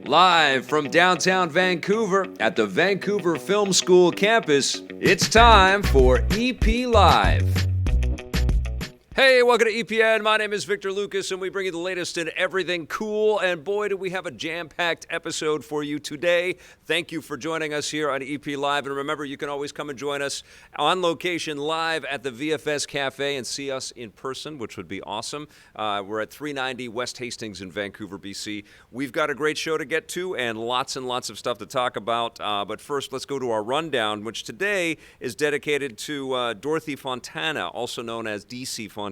Live from downtown Vancouver at the Vancouver Film School campus, it's time for EP Live. Hey, welcome to EPN. My name is Victor Lucas, and we bring you the latest in everything cool. And boy, do we have a jam-packed episode for you today. Thank you for joining us here on EP Live. And remember, you can always come and join us on location live at the VFS Cafe and see us in person, which would be awesome. We're at 390 West Hastings in Vancouver, BC. We've got a great show to get to and lots of stuff to talk about. But first, let's go to our rundown, which today is dedicated to Dorothy Fontana, also known as DC Fontana,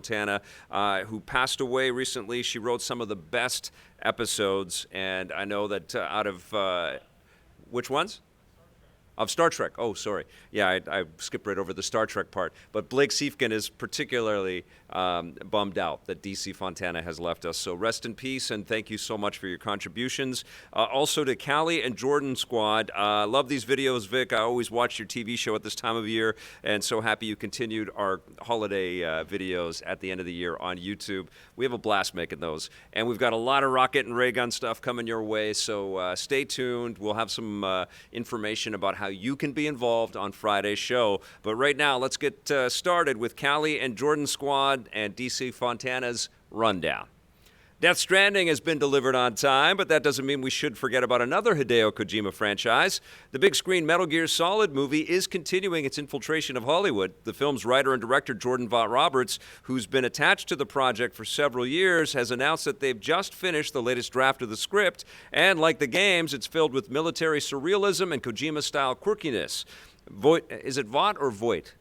who passed away recently. She wrote some of the best episodes, and I know that out of which ones? Of Star Trek. Oh, sorry. Yeah, I skipped right over the Star Trek part. But Blake Siefken is particularly bummed out that DC Fontana has left us. So rest in peace, and thank you so much for your contributions. Also to Callie and Jordan Squad. Love these videos, Vic. I always watch your TV show at this time of year, and so happy you continued our holiday videos at the end of the year on YouTube. We have a blast making those. And we've got a lot of rocket and ray gun stuff coming your way, so stay tuned. We'll have some information about how you can be involved on Friday's show. But right now, let's get started with Callie and Jordan Squad and DC Fontana's Rundown. Death Stranding has been delivered on time, but that doesn't mean we should forget about another Hideo Kojima franchise. The big screen Metal Gear Solid movie is continuing its infiltration of Hollywood. The film's writer and director Jordan Vogt-Roberts, who's been attached to the project for several years, has announced that they've just finished the latest draft of the script, and like the games, it's filled with military surrealism and Kojima-style quirkiness. Is it Vogt or Voight?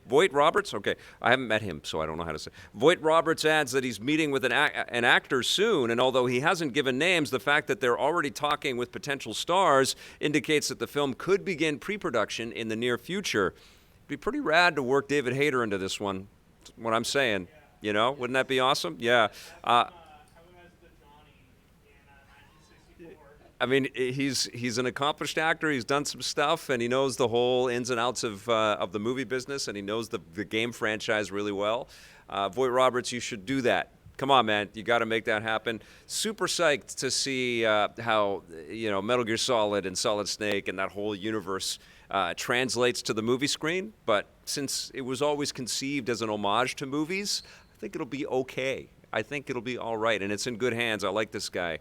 Vogt-Roberts? Okay, I haven't met him, so I don't know how to say. Vogt-Roberts adds that he's meeting with an actor soon, and although he hasn't given names, the fact that they're already talking with potential stars indicates that the film could begin pre-production in the near future. It'd be pretty rad to work David Hayter into this one, what I'm saying. You know, wouldn't that be awesome? Yeah. I mean, he's an accomplished actor. He's done some stuff, and he knows the whole ins and outs of the movie business, and he knows the game franchise really well. Vogt-Roberts, you should do that. Come on, man. You got to make that happen. Super psyched to see how Metal Gear Solid and Solid Snake and that whole universe translates to the movie screen. But since it was always conceived as an homage to movies, I think it'll be okay. I think it'll be all right, and it's in good hands. I like this guy.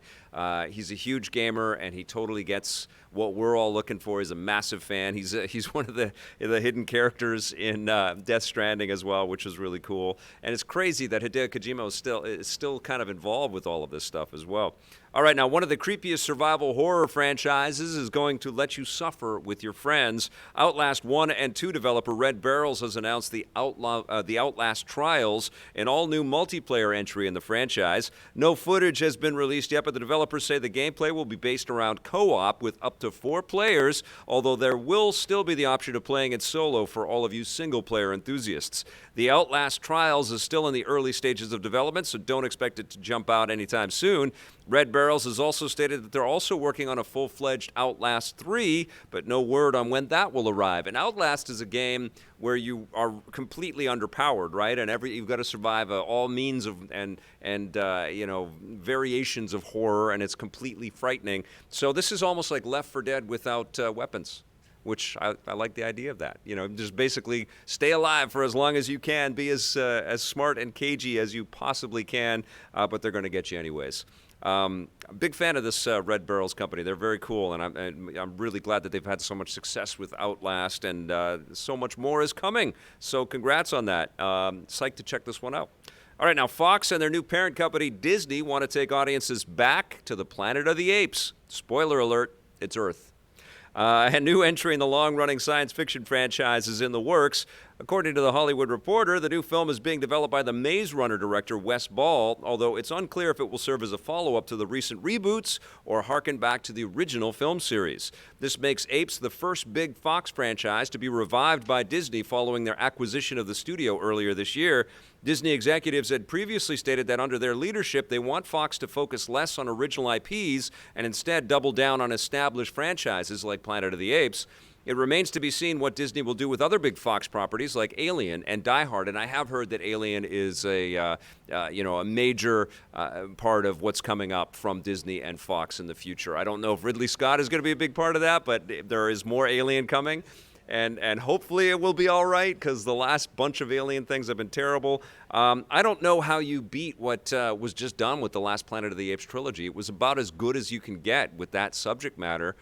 He's a huge gamer, and he totally gets what we're all looking for. He's a massive fan. He's one of the hidden characters in Death Stranding as well, which is really cool. And it's crazy that Hideo Kojima is still kind of involved with all of this stuff as well. All right, now one of the creepiest survival horror franchises is going to let you suffer with your friends. Outlast 1 and 2 developer Red Barrels has announced the Outlast Trials, an all-new multiplayer entry in the franchise. No footage has been released yet, but the developers say the gameplay will be based around co-op with up to 4 players, although there will still be the option of playing it solo for all of you single-player enthusiasts. The Outlast Trials is still in the early stages of development, so don't expect it to jump out anytime soon. Red Barrels has also stated that they're also working on a full-fledged Outlast 3, but no word on when that will arrive. And Outlast is a game where you are completely underpowered, right? And you've got to survive all means of and variations of horror, and it's completely frightening. So this is almost like Left 4 Dead without weapons, which I like the idea of that. Just basically stay alive for as long as you can, be as smart and cagey as you possibly can, but they're going to get you anyways. I'm a big fan of this Red Barrels company. They're very cool, and I'm really glad that they've had so much success with Outlast, and so much more is coming. So congrats on that. Psyched to check this one out. All right, now Fox and their new parent company, Disney, want to take audiences back to the planet of the apes. Spoiler alert, it's Earth. A new entry in the long-running science fiction franchise is in the works. According to The Hollywood Reporter, the new film is being developed by the Maze Runner director Wes Ball, although it's unclear if it will serve as a follow-up to the recent reboots or harken back to the original film series. This makes Apes the first big Fox franchise to be revived by Disney following their acquisition of the studio earlier this year. Disney executives had previously stated that under their leadership, they want Fox to focus less on original IPs and instead double down on established franchises like Planet of the Apes. It remains to be seen what Disney will do with other big Fox properties like Alien and Die Hard, and I have heard that Alien is a major part of what's coming up from Disney and Fox in the future. I don't know if Ridley Scott is going to be a big part of that, but there is more Alien coming. And hopefully it will be all right, because the last bunch of Alien things have been terrible. I don't know how you beat what was just done with the last Planet of the Apes trilogy. It was about as good as you can get with that subject matter.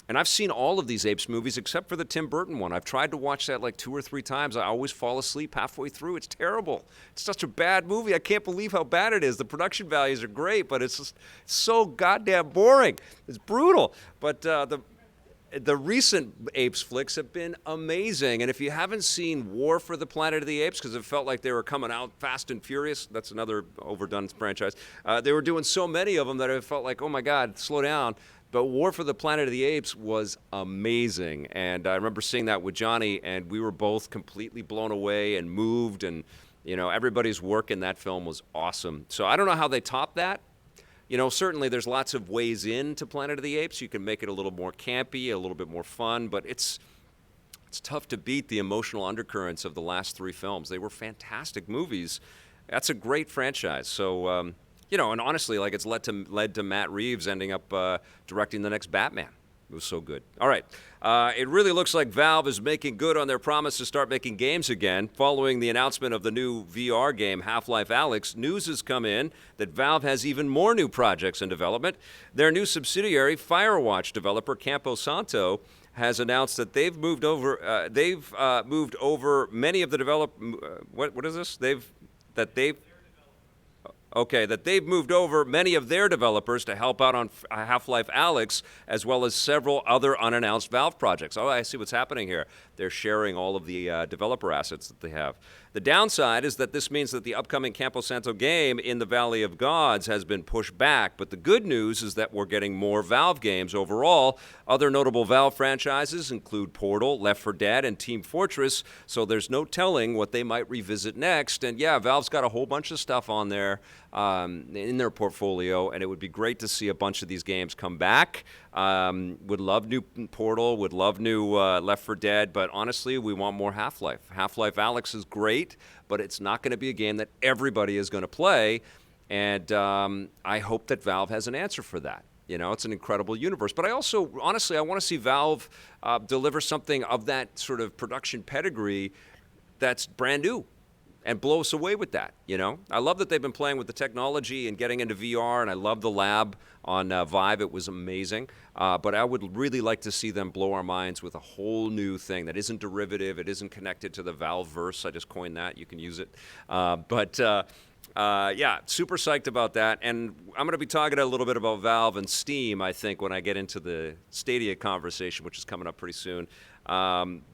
And I've seen all of these Apes movies except for the Tim Burton one. I've tried to watch that like 2 or 3 times. I always fall asleep halfway through. It's terrible. It's such a bad movie. I can't believe how bad it is. The production values are great, but it's just so goddamn boring. It's brutal. But the recent Apes flicks have been amazing. And if you haven't seen War for the Planet of the Apes, because it felt like they were coming out fast and furious, that's another overdone franchise. They were doing so many of them that it felt like, oh my God, slow down. But War for the Planet of the Apes was amazing. And I remember seeing that with Johnny, and we were both completely blown away and moved. And, everybody's work in that film was awesome. So I don't know how they top that. Certainly there's lots of ways into Planet of the Apes. You can make it a little more campy, a little bit more fun, but it's tough to beat the emotional undercurrents of the last 3 films. They were fantastic movies. That's a great franchise. So, and honestly, it's led to Matt Reeves ending up directing the next Batman. It was so good. All right. It really looks like Valve is making good on their promise to start making games again. Following the announcement of the new VR game, Half-Life Alyx, news has come in that Valve has even more new projects in development. Their new subsidiary, Firewatch developer Campo Santo, has announced that they've moved over many of the what is this? That they've moved over many of their developers to help out on Half-Life Alyx, as well as several other unannounced Valve projects. Oh, I see what's happening here. They're sharing all of the developer assets that they have. The downside is that this means that the upcoming Campo Santo game in the Valley of Gods has been pushed back, but the good news is that we're getting more Valve games overall. Other notable Valve franchises include Portal, Left 4 Dead, and Team Fortress, so there's no telling what they might revisit next. And yeah, Valve's got a whole bunch of stuff on there in their portfolio, and it would be great to see a bunch of these games come back. Would love new Portal, would love new Left 4 Dead, but honestly, we want more Half-Life. Half-Life Alyx is great, but it's not going to be a game that everybody is going to play, and I hope that Valve has an answer for that. It's an incredible universe. But I also, honestly, I want to see Valve deliver something of that sort of production pedigree that's brand new and blow us away with that, I love that they've been playing with the technology and getting into VR, and I love the lab on Vive. It was amazing. But I would really like to see them blow our minds with a whole new thing that isn't derivative. It isn't connected to the Valveverse. I just coined that. You can use it. Yeah, super psyched about that. And I'm going to be talking a little bit about Valve and Steam, I think, when I get into the Stadia conversation, which is coming up pretty soon. Yeah, I'm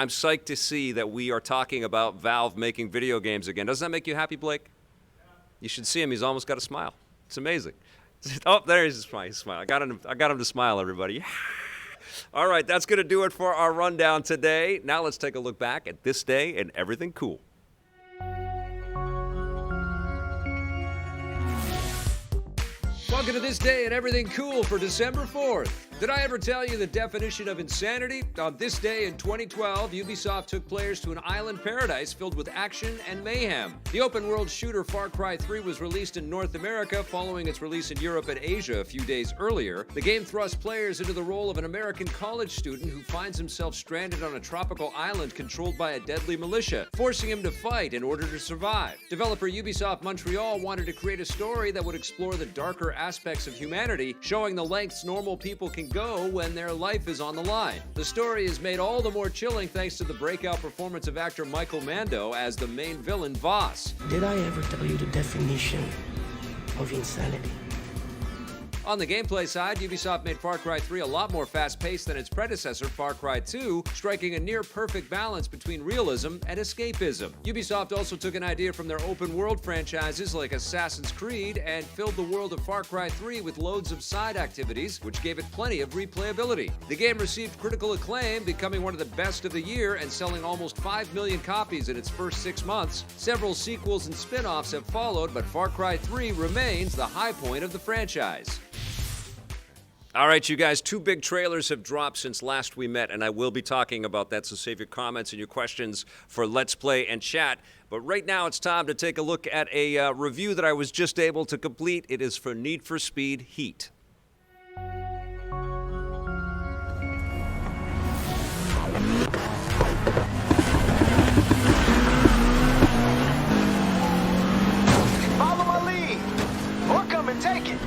psyched to see that we are talking about Valve making video games again. Doesn't that make you happy, Blake? You should see him. He's almost got a smile. It's amazing. Oh, there he's smiling. I got him to smile, everybody. All right, that's going to do it for our rundown today. Now let's take a look back at this day and everything cool. Welcome to This Day and Everything Cool for December 4th. Did I ever tell you the definition of insanity? On this day in 2012, Ubisoft took players to an island paradise filled with action and mayhem. The open-world shooter Far Cry 3 was released in North America following its release in Europe and Asia a few days earlier. The game thrust players into the role of an American college student who finds himself stranded on a tropical island controlled by a deadly militia, forcing him to fight in order to survive. Developer Ubisoft Montreal wanted to create a story that would explore the darker aspects of humanity, showing the lengths normal people can go when their life is on the line. The story is made all the more chilling thanks to the breakout performance of actor Michael Mando as the main villain Voss. Did I ever tell you the definition of insanity? On the gameplay side, Ubisoft made Far Cry 3 a lot more fast-paced than its predecessor, Far Cry 2, striking a near-perfect balance between realism and escapism. Ubisoft also took an idea from their open-world franchises like Assassin's Creed and filled the world of Far Cry 3 with loads of side activities, which gave it plenty of replayability. The game received critical acclaim, becoming one of the best of the year and selling almost 5 million copies in its first 6 months. Several sequels and spin-offs have followed, but Far Cry 3 remains the high point of the franchise. All right, you guys, 2 big trailers have dropped since last we met, and I will be talking about that, so save your comments and your questions for Let's Play and Chat. But right now it's time to take a look at a review that I was just able to complete. It is for Need for Speed Heat. Follow my lead, or come and take it.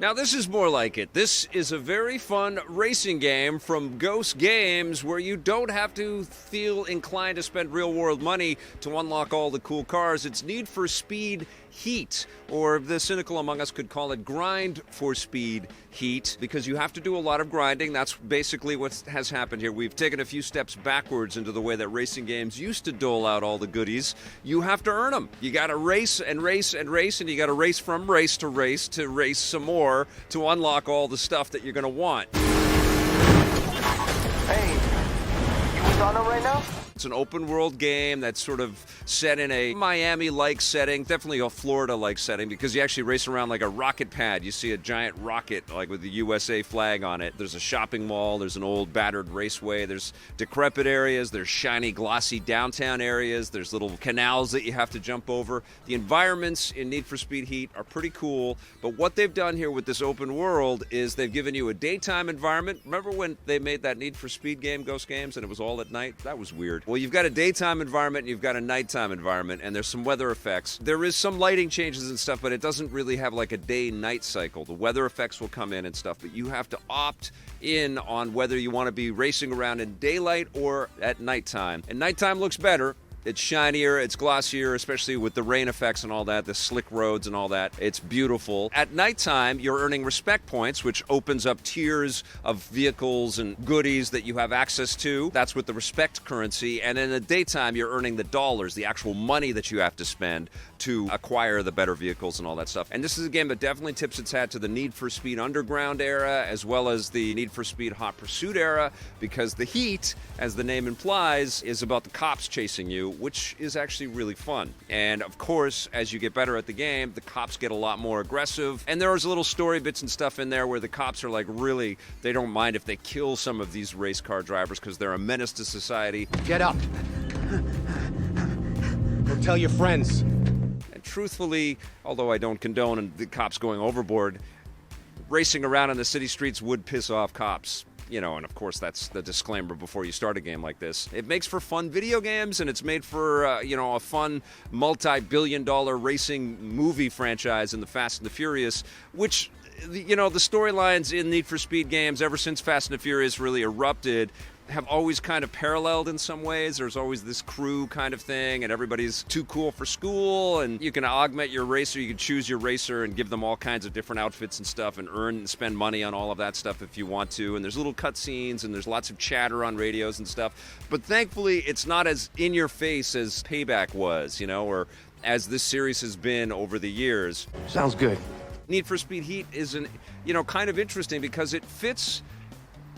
Now, this is more like it. This is a very fun racing game from Ghost Games where you don't have to feel inclined to spend real-world money to unlock all the cool cars. It's Need for Speed Heat, or the cynical among us could call it Grind for Speed Heat, because you have to do a lot of grinding. That's basically what has happened here. We've taken a few steps backwards into the way that racing games used to dole out all the goodies. You have to earn them. You got to race and race and race, and you got to race from race to race some more to unlock all the stuff that you're going to want. Hey, you with Anna right now? It's an open world game that's sort of set in a Miami-like setting, definitely a Florida-like setting, because you actually race around like a rocket pad. You see a giant rocket like with the USA flag on it. There's a shopping mall, there's an old battered raceway, there's decrepit areas, there's shiny glossy downtown areas, there's little canals that you have to jump over. The environments in Need for Speed Heat are pretty cool, but what they've done here with this open world is they've given you a daytime environment. Remember when they made that Need for Speed game, Ghost Games, and it was all at night? That was weird. Well, you've got a daytime environment and you've got a nighttime environment, and there's some weather effects. There is some lighting changes and stuff, but it doesn't really have like a day-night cycle. The weather effects will come in and stuff, but you have to opt in on whether you want to be racing around in daylight or at nighttime. And nighttime looks better. It's shinier, it's glossier, especially with the rain effects and all that, the slick roads and all that. It's beautiful. At nighttime, you're earning respect points, which opens up tiers of vehicles and goodies that you have access to. That's with the respect currency. And in the daytime, you're earning the dollars, the actual money that you have to spend to acquire the better vehicles and all that stuff. And this is a game that definitely tips its hat to the Need for Speed Underground era, as well as the Need for Speed Hot Pursuit era, because the heat, as the name implies, is about the cops chasing you, which is actually really fun. And of course, as you get better at the game, the cops get a lot more aggressive. And there's little story bits and stuff in there where the cops are like really, they don't mind if they kill some of these race car drivers because they're a menace to society. Get up. Go tell your friends. And truthfully, although I don't condone the cops going overboard, racing around on the city streets would piss off cops. You know, and of course that's the disclaimer before you start a game like this. It makes for fun video games, and it's made for, a fun multi-billion-dollar racing movie franchise in the Fast and the Furious, which, the storylines in Need for Speed games ever since Fast and the Furious really erupted have always kind of paralleled in some ways. There's always this crew kind of thing, and everybody's too cool for school, and you can augment your racer. You can choose your racer and give them all kinds of different outfits and stuff and earn and spend money on all of that stuff if you want to. And there's little cutscenes, and there's lots of chatter on radios and stuff. But thankfully, it's not as in your face as Payback was, or as this series has been over the years. Sounds good. Need for Speed Heat is kind of interesting because it fits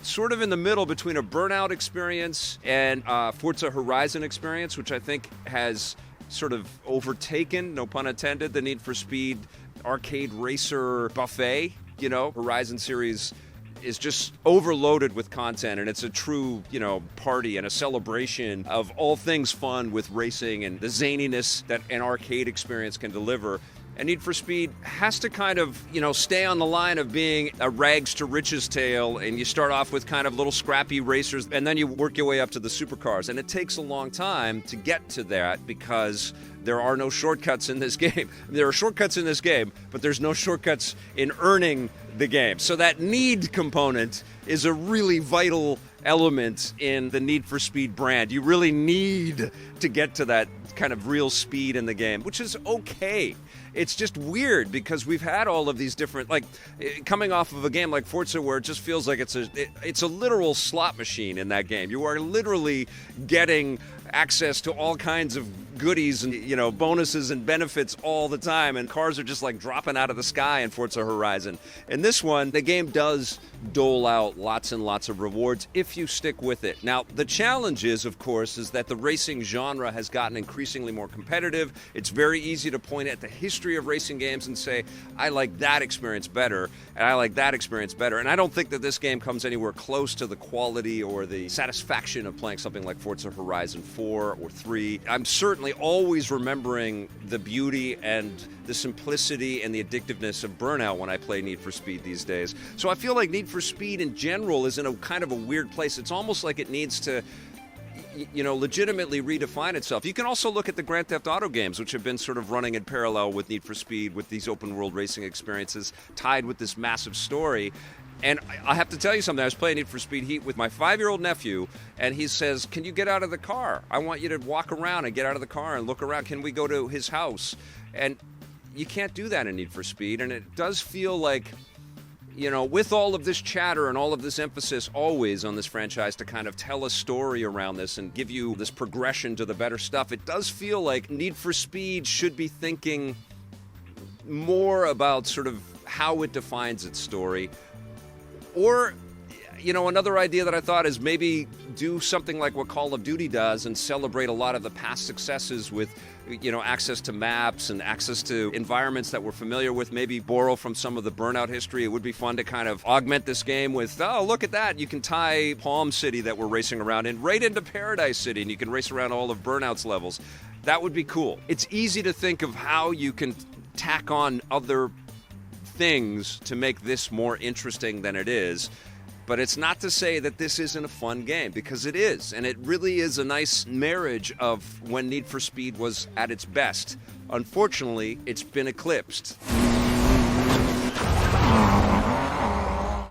sort of in the middle between a Burnout experience and Forza Horizon experience, which I think has sort of overtaken, no pun intended, the Need for Speed arcade racer buffet. Horizon series is just overloaded with content, and it's a true, party and a celebration of all things fun with racing and the zaniness that an arcade experience can deliver. And Need for Speed has to kind of, stay on the line of being a rags to riches tale, and you start off with kind of little scrappy racers, and then you work your way up to the supercars. And it takes a long time to get to that because there are no shortcuts in this game. There are shortcuts in this game, but there's no shortcuts in earning the game. So that need component is a really vital element in the Need for Speed brand. You really need to get to that kind of real speed in the game, which is okay. It's just weird because we've had all of these different, coming off of a game like Forza where it just feels like it's a literal slot machine in that game. You are literally getting access to all kinds of goodies and, bonuses and benefits all the time, and cars are just like dropping out of the sky in Forza Horizon. In this one, the game does dole out lots and lots of rewards if you stick with it. Now, the challenge is, of course, is that the racing genre has gotten increasingly more competitive. It's very easy to point at the history of racing games and say, I like that experience better, and I like that experience better. And I don't think that this game comes anywhere close to the quality or the satisfaction of playing something like Forza Horizon 4 or 3. I'm certainly always remembering the beauty and the simplicity and the addictiveness of Burnout when I play Need for Speed these days. So I feel like Need for Speed in general is in a kind of a weird place. It's almost like it needs to legitimately redefine itself. You can also look at the Grand Theft Auto games, which have been sort of running in parallel with Need for Speed, with these open world racing experiences tied with this massive story. And I have to tell you something. I was playing Need for Speed Heat with my 5-year-old nephew, and he says, can you get out of the car? I want you to walk around and get out of the car and look around. Can we go to his house? And you can't do that in Need for Speed, and it does feel like, with all of this chatter and all of this emphasis always on this franchise to kind of tell a story around this and give you this progression to the better stuff, it does feel like Need for Speed should be thinking more about sort of how it defines its story. Or, another idea that I thought is maybe do something like what Call of Duty does and celebrate a lot of the past successes with, access to maps and access to environments that we're familiar with, maybe borrow from some of the Burnout history. It would be fun to kind of augment this game with, oh, look at that. You can tie Palm City that we're racing around in right into Paradise City, and you can race around all of Burnout's levels. That would be cool. It's easy to think of how you can tack on other things to make this more interesting than it is. But it's not to say that this isn't a fun game, because it is. And it really is a nice marriage of when Need for Speed was at its best. Unfortunately, it's been eclipsed.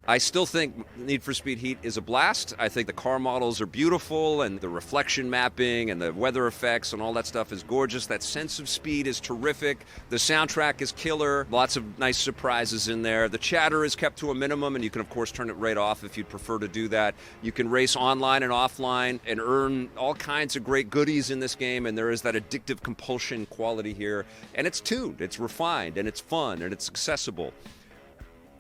I still think Need for Speed Heat is a blast. I think the car models are beautiful, and the reflection mapping and the weather effects and all that stuff is gorgeous. That sense of speed is terrific. The soundtrack is killer. Lots of nice surprises in there. The chatter is kept to a minimum, and you can, of course, turn it right off if you'd prefer to do that. You can race online and offline and earn all kinds of great goodies in this game, and there is that addictive compulsion quality here. And it's tuned, it's refined, and it's fun, and it's accessible.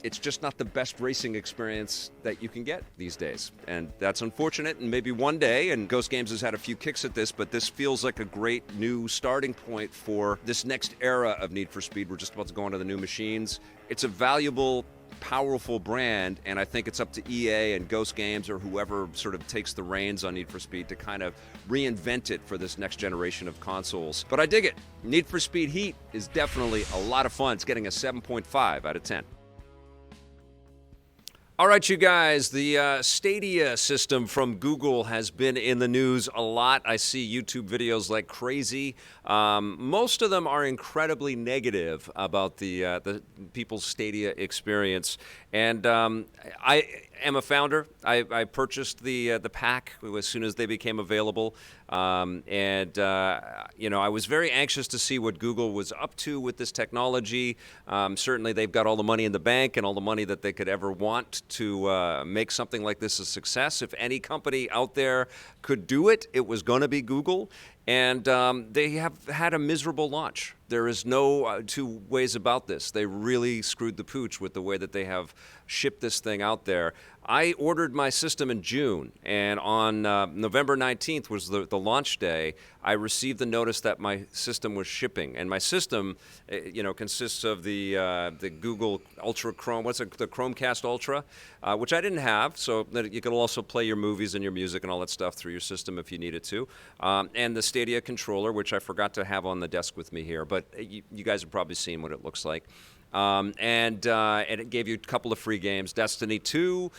It's just not the best racing experience that you can get these days. And that's unfortunate, and maybe one day, and Ghost Games has had a few kicks at this, but this feels like a great new starting point for this next era of Need for Speed. We're just about to go onto the new machines. It's a valuable, powerful brand, and I think it's up to EA and Ghost Games or whoever sort of takes the reins on Need for Speed to kind of reinvent it for this next generation of consoles. But I dig it. Need for Speed Heat is definitely a lot of fun. It's getting a 7.5 out of 10. All right, you guys, the Stadia system from Google has been in the news a lot. I see YouTube videos like crazy. Most of them are incredibly negative about the people's Stadia experience. And I am a founder. I purchased the pack as soon as they became available. I was very anxious to see what Google was up to with this technology. Certainly, they've got all the money in the bank and all the money that they could ever want to make something like this a success. If any company out there could do it, it was going to be Google. And they have had a miserable launch. There is no two ways about this. They really screwed the pooch with the way that they have shipped this thing out there. I ordered my system in June, and on November 19th was the launch day. I received the notice that my system was shipping, and my system, consists of the Google Ultra Chrome. What's it? The Chromecast Ultra, which I didn't have, so that you could also play your movies and your music and all that stuff through your system if you needed to, and the Stadia controller, which I forgot to have on the desk with me here, but you guys have probably seen what it looks like. And it gave you a couple of free games. Destiny 2,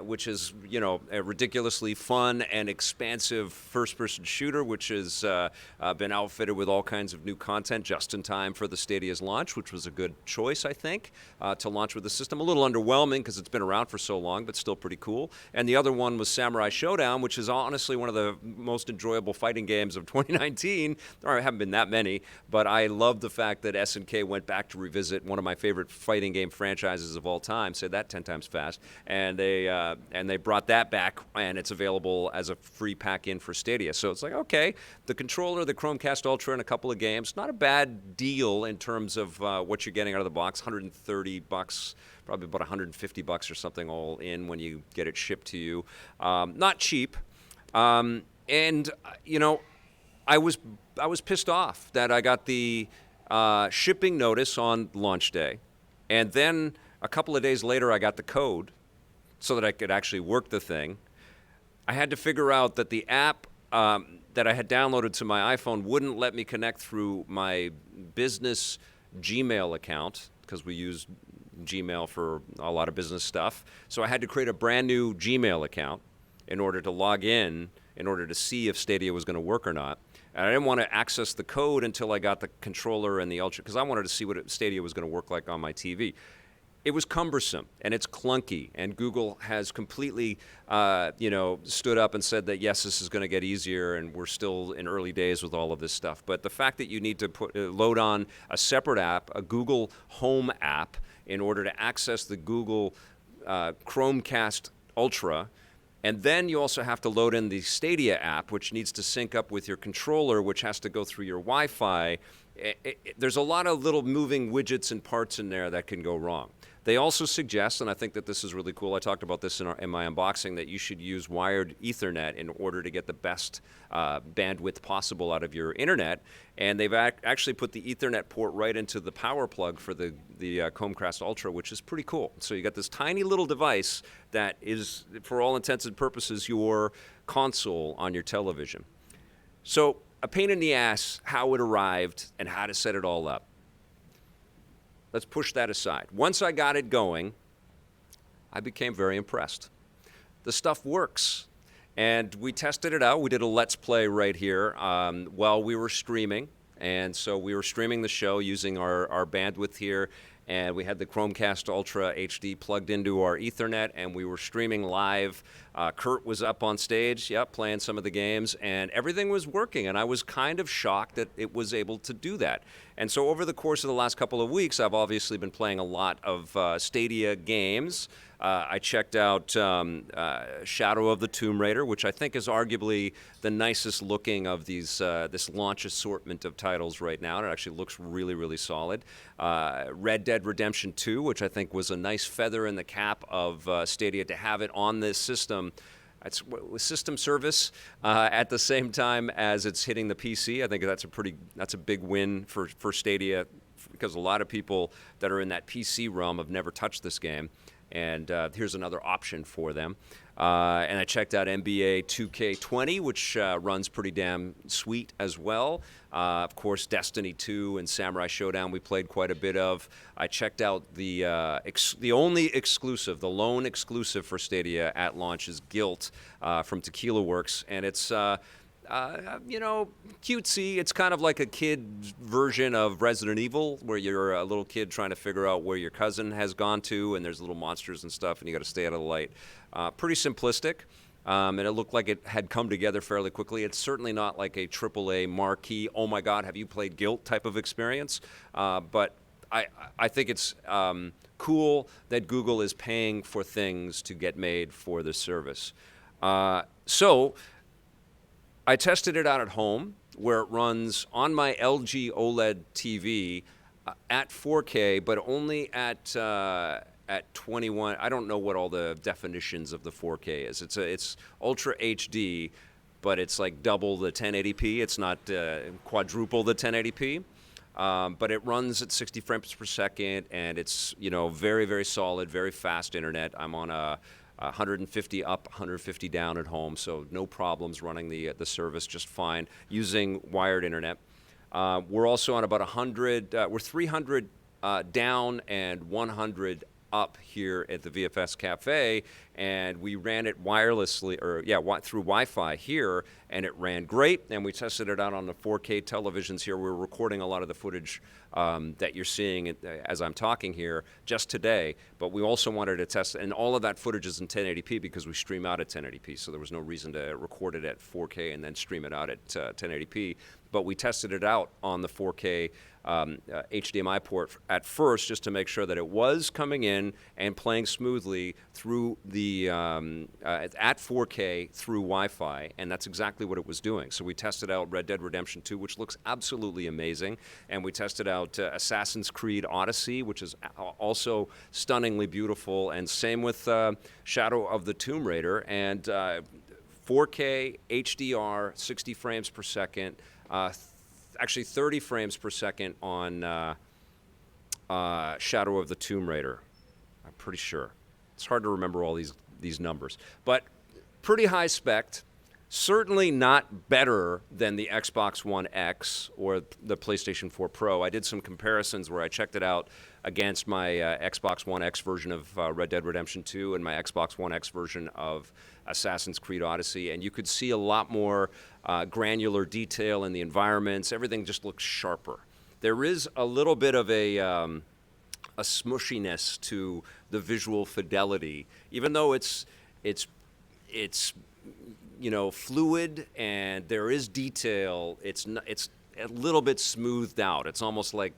which is, a ridiculously fun and expansive first-person shooter, which has been outfitted with all kinds of new content just in time for the Stadia's launch, which was a good choice, I think, to launch with the system. A little underwhelming because it's been around for so long, but still pretty cool. And the other one was Samurai Showdown, which is honestly one of the most enjoyable fighting games of 2019. There haven't been that many, but I love the fact that SNK went back to revisit one of my my favorite fighting game franchises of all time. Say that 10 times fast. And they brought that back, and it's available as a free pack-in for Stadia. So it's like, okay, the controller, the Chromecast Ultra, and a couple of games. Not a bad deal in terms of what you're getting out of the box. $130, probably about $150 or something all in when you get it shipped to you. Not cheap. And you know, I was pissed off that I got the shipping notice on launch day, and then a couple of days later I got the code so that I could actually work the thing. I had to figure out that the app that I had downloaded to my iPhone wouldn't let me connect through my business Gmail account, because we use Gmail for a lot of business stuff. So I had to create a brand new Gmail account in order to log in order to see if Stadia was going to work or not. And I didn't want to access the code until I got the controller and the Ultra, because I wanted to see what Stadia was going to work like on my TV. It was cumbersome, and it's clunky, and Google has completely, stood up and said that, yes, this is going to get easier, and we're still in early days with all of this stuff. But the fact that you need to load on a separate app, a Google Home app, in order to access the Google Chromecast Ultra, and then you also have to load in the Stadia app, which needs to sync up with your controller, which has to go through your Wi-Fi. There's a lot of little moving widgets and parts in there that can go wrong. They also suggest, and I think that this is really cool, I talked about this in my unboxing, that you should use wired Ethernet in order to get the best bandwidth possible out of your internet. And they've actually put the Ethernet port right into the power plug for the Chromecast Ultra, which is pretty cool. So you got this tiny little device that is, for all intents and purposes, your console on your television. So a pain in the ass how it arrived and how to set it all up. Let's push that aside. Once I got it going, I became very impressed. The stuff works. And we tested it out. We did a Let's Play right here while we were streaming. And so we were streaming the show using our bandwidth here. And we had the Chromecast Ultra HD plugged into our Ethernet, and we were streaming live. Kurt was up on stage, playing some of the games, and everything was working. And I was kind of shocked that it was able to do that. And so over the course of the last couple of weeks, I've obviously been playing a lot of Stadia games. I checked out Shadow of the Tomb Raider, which I think is arguably the nicest looking of these this launch assortment of titles right now. It actually looks really, really solid. Red Dead Redemption 2, which I think was a nice feather in the cap of Stadia to have it on this system. It's system service at the same time as it's hitting the PC. I think that's a big win for Stadia, because a lot of people that are in that PC realm have never touched this game. And here's another option for them. And I checked out NBA 2K20, which runs pretty damn sweet as well. Of course, Destiny 2 and Samurai Showdown we played quite a bit of. I checked out the only exclusive, the lone exclusive for Stadia at launch is Guilt from Tequila Works. And it's cutesy. It's kind of like a kid version of Resident Evil, where you're a little kid trying to figure out where your cousin has gone to, and there's little monsters and stuff, and you got to stay out of the light. Pretty simplistic, and it looked like it had come together fairly quickly. It's certainly not like a AAA marquee, oh my God, have you played Guilt type of experience, but I think it's cool that Google is paying for things to get made for the service. So I tested it out at home, where it runs on my LG OLED TV at 4K, but only at 21. I don't know what all the definitions of the 4K is. It's Ultra HD, but it's like double the 1080p. It's not quadruple the 1080p. But it runs at 60 frames per second, and it's very, very solid, very fast internet. I'm on a 150 up, 150 down at home, so no problems running the service just fine using wired internet. We're also on about 100. We're 300 down and 100 up here at the VFS Cafe, and we ran it wirelessly, through Wi-Fi here, and it ran great. And we tested it out on the 4K televisions here. We're recording a lot of the footage that you're seeing as I'm talking here just today, but we also wanted to test, and all of that footage is in 1080p because we stream out at 1080p, so there was no reason to record it at 4K and then stream it out at 1080p. but we tested it out on the 4K HDMI port at first, just to make sure that it was coming in and playing smoothly through the at 4K through Wi-Fi, and that's exactly what it was doing. So we tested out Red Dead Redemption 2, which looks absolutely amazing, and we tested out Assassin's Creed Odyssey, which is also stunningly beautiful, and same with Shadow of the Tomb Raider, and 4K HDR, 60 frames per second. Actually 30 frames per second on Shadow of the Tomb Raider. I'm pretty sure. It's hard to remember all these numbers. But pretty high spec. Certainly not better than the Xbox One X or the PlayStation 4 Pro. I did some comparisons where I checked it out against my Xbox One X version of Red Dead Redemption 2 and my Xbox One X version of Assassin's Creed Odyssey, and you could see a lot more granular detail in the environments. Everything just looks sharper. There is a little bit of a smushiness to the visual fidelity, even though it's fluid and there is detail. It's a little bit smoothed out. It's almost like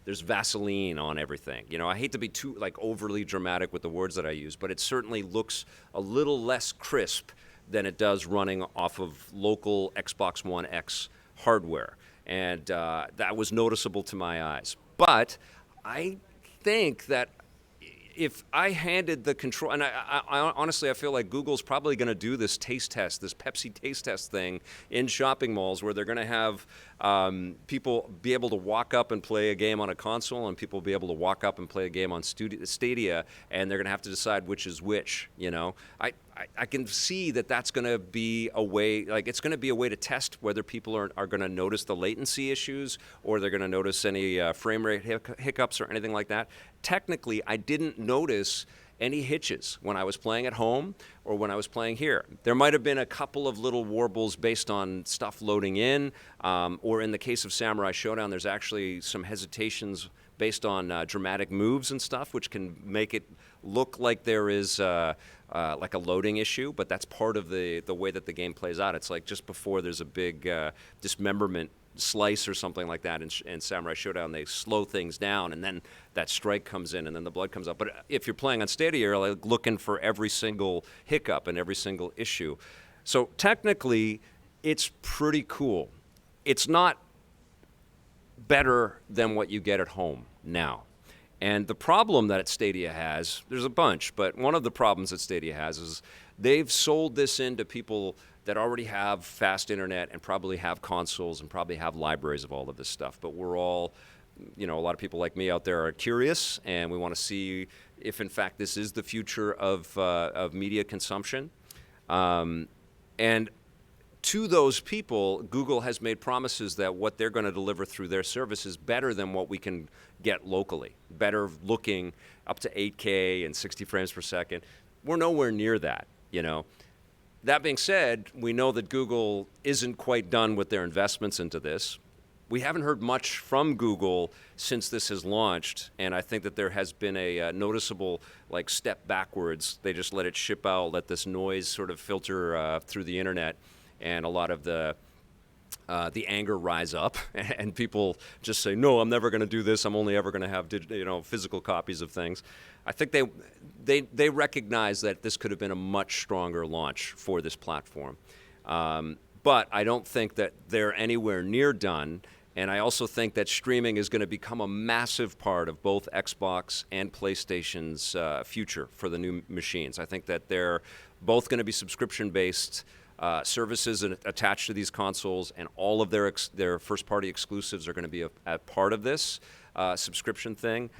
there's Vaseline on everything. I hate to be too overly dramatic with the words that I use, but it certainly looks a little less crisp than it does running off of local Xbox One X hardware. And that was noticeable to my eyes. But I think that if I handed the control, and I honestly, I feel like Google's probably going to do this taste test, this Pepsi taste test thing in shopping malls, where they're going to have people be able to walk up and play a game on a console, and people be able to walk up and play a game on Stadia, and they're going to have to decide which is which. I can see that that's going to be a way, it's going to be a way to test whether people are going to notice the latency issues, or they're going to notice any frame rate hiccups or anything like that. Technically, I didn't notice any hitches when I was playing at home or when I was playing here. There might have been a couple of little warbles based on stuff loading in, or in the case of Samurai Showdown, there's actually some hesitations based on dramatic moves and stuff, which can make it look like there is like a loading issue, but that's part of the way that the game plays out. It's like just before there's a big dismemberment slice or something like that in Samurai Showdown, they slow things down, and then that strike comes in, and then the blood comes up. But if you're playing on Stadia, you're looking for every single hiccup and every single issue. So technically, it's pretty cool. It's not better than what you get at home now. And the problem that Stadia has, there's a bunch, but one of the problems that Stadia has is they've sold this into people that already have fast internet and probably have consoles and probably have libraries of all of this stuff. But we're all, a lot of people like me out there are curious, and we want to see if, in fact, this is the future of media consumption. And to those people, Google has made promises that what they're going to deliver through their service is better than what we can get locally, better looking, up to 8K and 60 frames per second. We're nowhere near that, That being said, we know that Google isn't quite done with their investments into this. We haven't heard much from Google since this has launched, and I think that there has been a noticeable step backwards. They just let it ship out, let this noise sort of filter through the internet, and a lot of the anger rise up, and people just say, no, I'm never going to do this. I'm only ever going to have physical copies of things. I think they recognize that this could have been a much stronger launch for this platform. But I don't think that they're anywhere near done. And I also think that streaming is going to become a massive part of both Xbox and PlayStation's future for the new machines. I think that they're both going to be subscription-based services attached to these consoles, and all of their first-party exclusives are going to be a part of this subscription thing.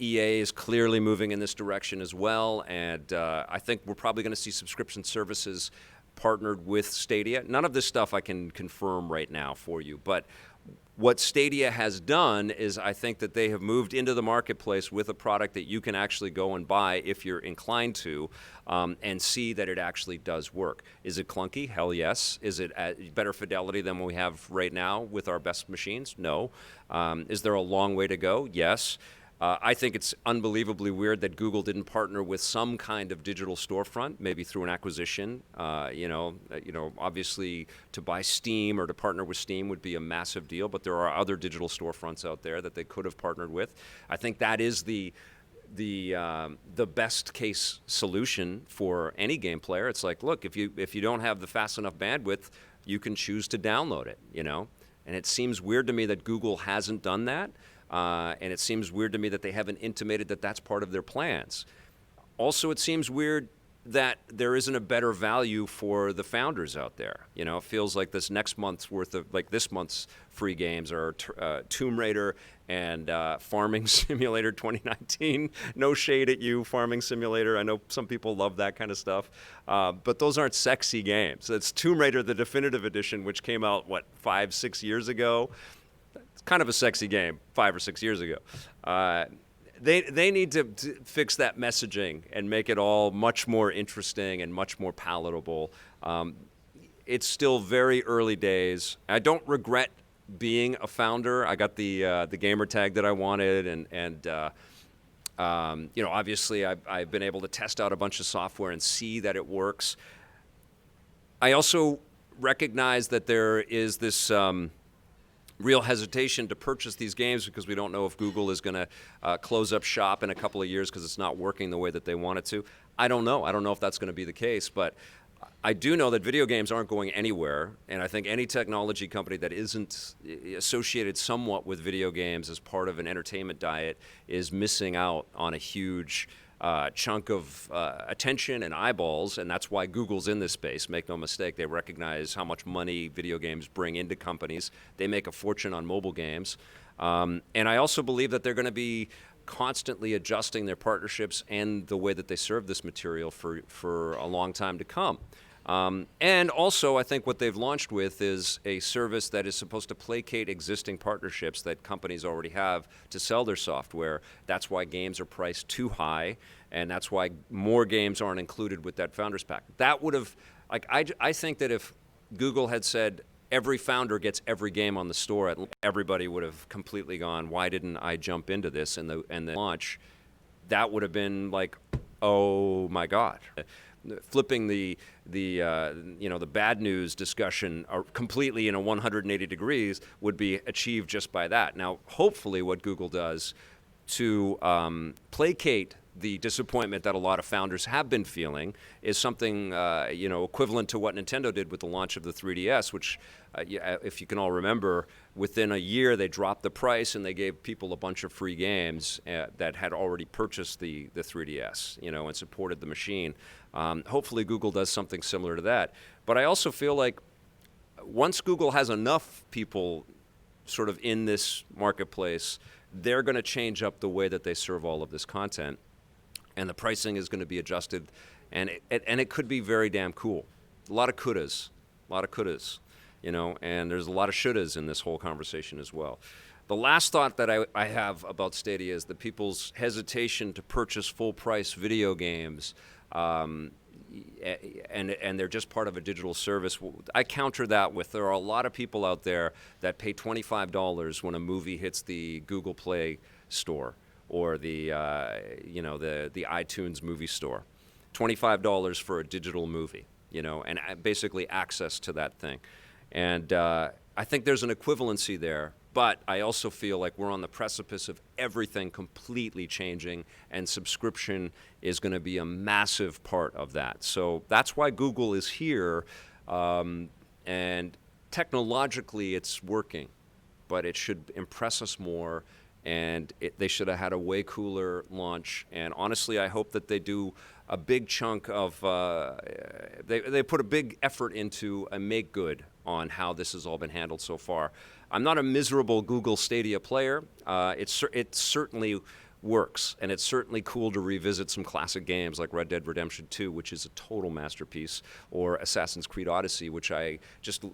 EA is clearly moving in this direction as well, and I think we're probably going to see subscription services partnered with Stadia. None of this stuff I can confirm right now for you, but what Stadia has done is I think that they have moved into the marketplace with a product that you can actually go and buy if you're inclined to, and see that it actually does work. Is it clunky? Hell yes. Is it at better fidelity than we have right now with our best machines? No. Is there a long way to go? Yes. I think it's unbelievably weird that Google didn't partner with some kind of digital storefront, maybe through an acquisition. Obviously, to buy Steam or to partner with Steam would be a massive deal, but there are other digital storefronts out there that they could have partnered with. I think that is the best case solution for any game player. It's like, look, if you don't have the fast enough bandwidth, you can choose to download it. And it seems weird to me that Google hasn't done that. And it seems weird to me that they haven't intimated that that's part of their plans. Also, it seems weird that there isn't a better value for the founders out there. It feels like this next month's worth of, like this month's free games are Tomb Raider and Farming Simulator 2019. No shade at you, Farming Simulator. I know some people love that kind of stuff. But those aren't sexy games. It's Tomb Raider, the definitive edition, which came out, 5-6 years ago? Kind of a sexy game 5 or 6 years ago. They need to fix that messaging and make it all much more interesting and much more palatable. It's still very early days. I don't regret being a founder. I got the gamer tag that I wanted, and obviously I've been able to test out a bunch of software and see that it works. I also recognize that there is this real hesitation to purchase these games because we don't know if Google is going to close up shop in a couple of years because it's not working the way that they want it to. I don't know. I don't know if that's going to be the case, but I do know that video games aren't going anywhere, and I think any technology company that isn't associated somewhat with video games as part of an entertainment diet is missing out on a huge chunk of attention and eyeballs, and that's why Google's in this space. Make no mistake, they recognize how much money video games bring into companies. They make a fortune on mobile games. And I also believe that they're going to be constantly adjusting their partnerships and the way that they serve this material for a long time to come. And also, I think what they've launched with is a service that is supposed to placate existing partnerships that companies already have to sell their software. That's why games are priced too high, and that's why more games aren't included with that Founders Pack. That would have, I think that if Google had said every founder gets every game on the store, everybody would have completely gone, why didn't I jump into this? And the launch, that would have been like, oh my God. Flipping the bad news discussion completely in a 180 degrees would be achieved just by that. Now, hopefully what Google does to placate the disappointment that a lot of founders have been feeling is something equivalent to what Nintendo did with the launch of the 3DS, which, if you can all remember, within a year they dropped the price and they gave people a bunch of free games that had already purchased the 3DS, and supported the machine. Hopefully Google does something similar to that. But I also feel like once Google has enough people sort of in this marketplace, they're going to change up the way that they serve all of this content, and the pricing is going to be adjusted, and it could be very damn cool. A lot of couldas, and there's a lot of shouldas in this whole conversation as well. The last thought that I have about Stadia is that people's hesitation to purchase full-price video games, and they're just part of a digital service. I counter that with there are a lot of people out there that pay $25 when a movie hits the Google Play store or the iTunes movie store. $25 for a digital movie, and basically access to that thing. And I think there's an equivalency there, but I also feel like we're on the precipice of everything completely changing, and subscription is going to be a massive part of that. So that's why Google is here, and technologically it's working, but it should impress us more, and they should have had a way cooler launch. And honestly, I hope that they do a big chunk of, they put a big effort into a make good on how this has all been handled so far. I'm not a miserable Google Stadia player. It certainly works, and it's certainly cool to revisit some classic games like Red Dead Redemption 2, which is a total masterpiece, or Assassin's Creed Odyssey, which I just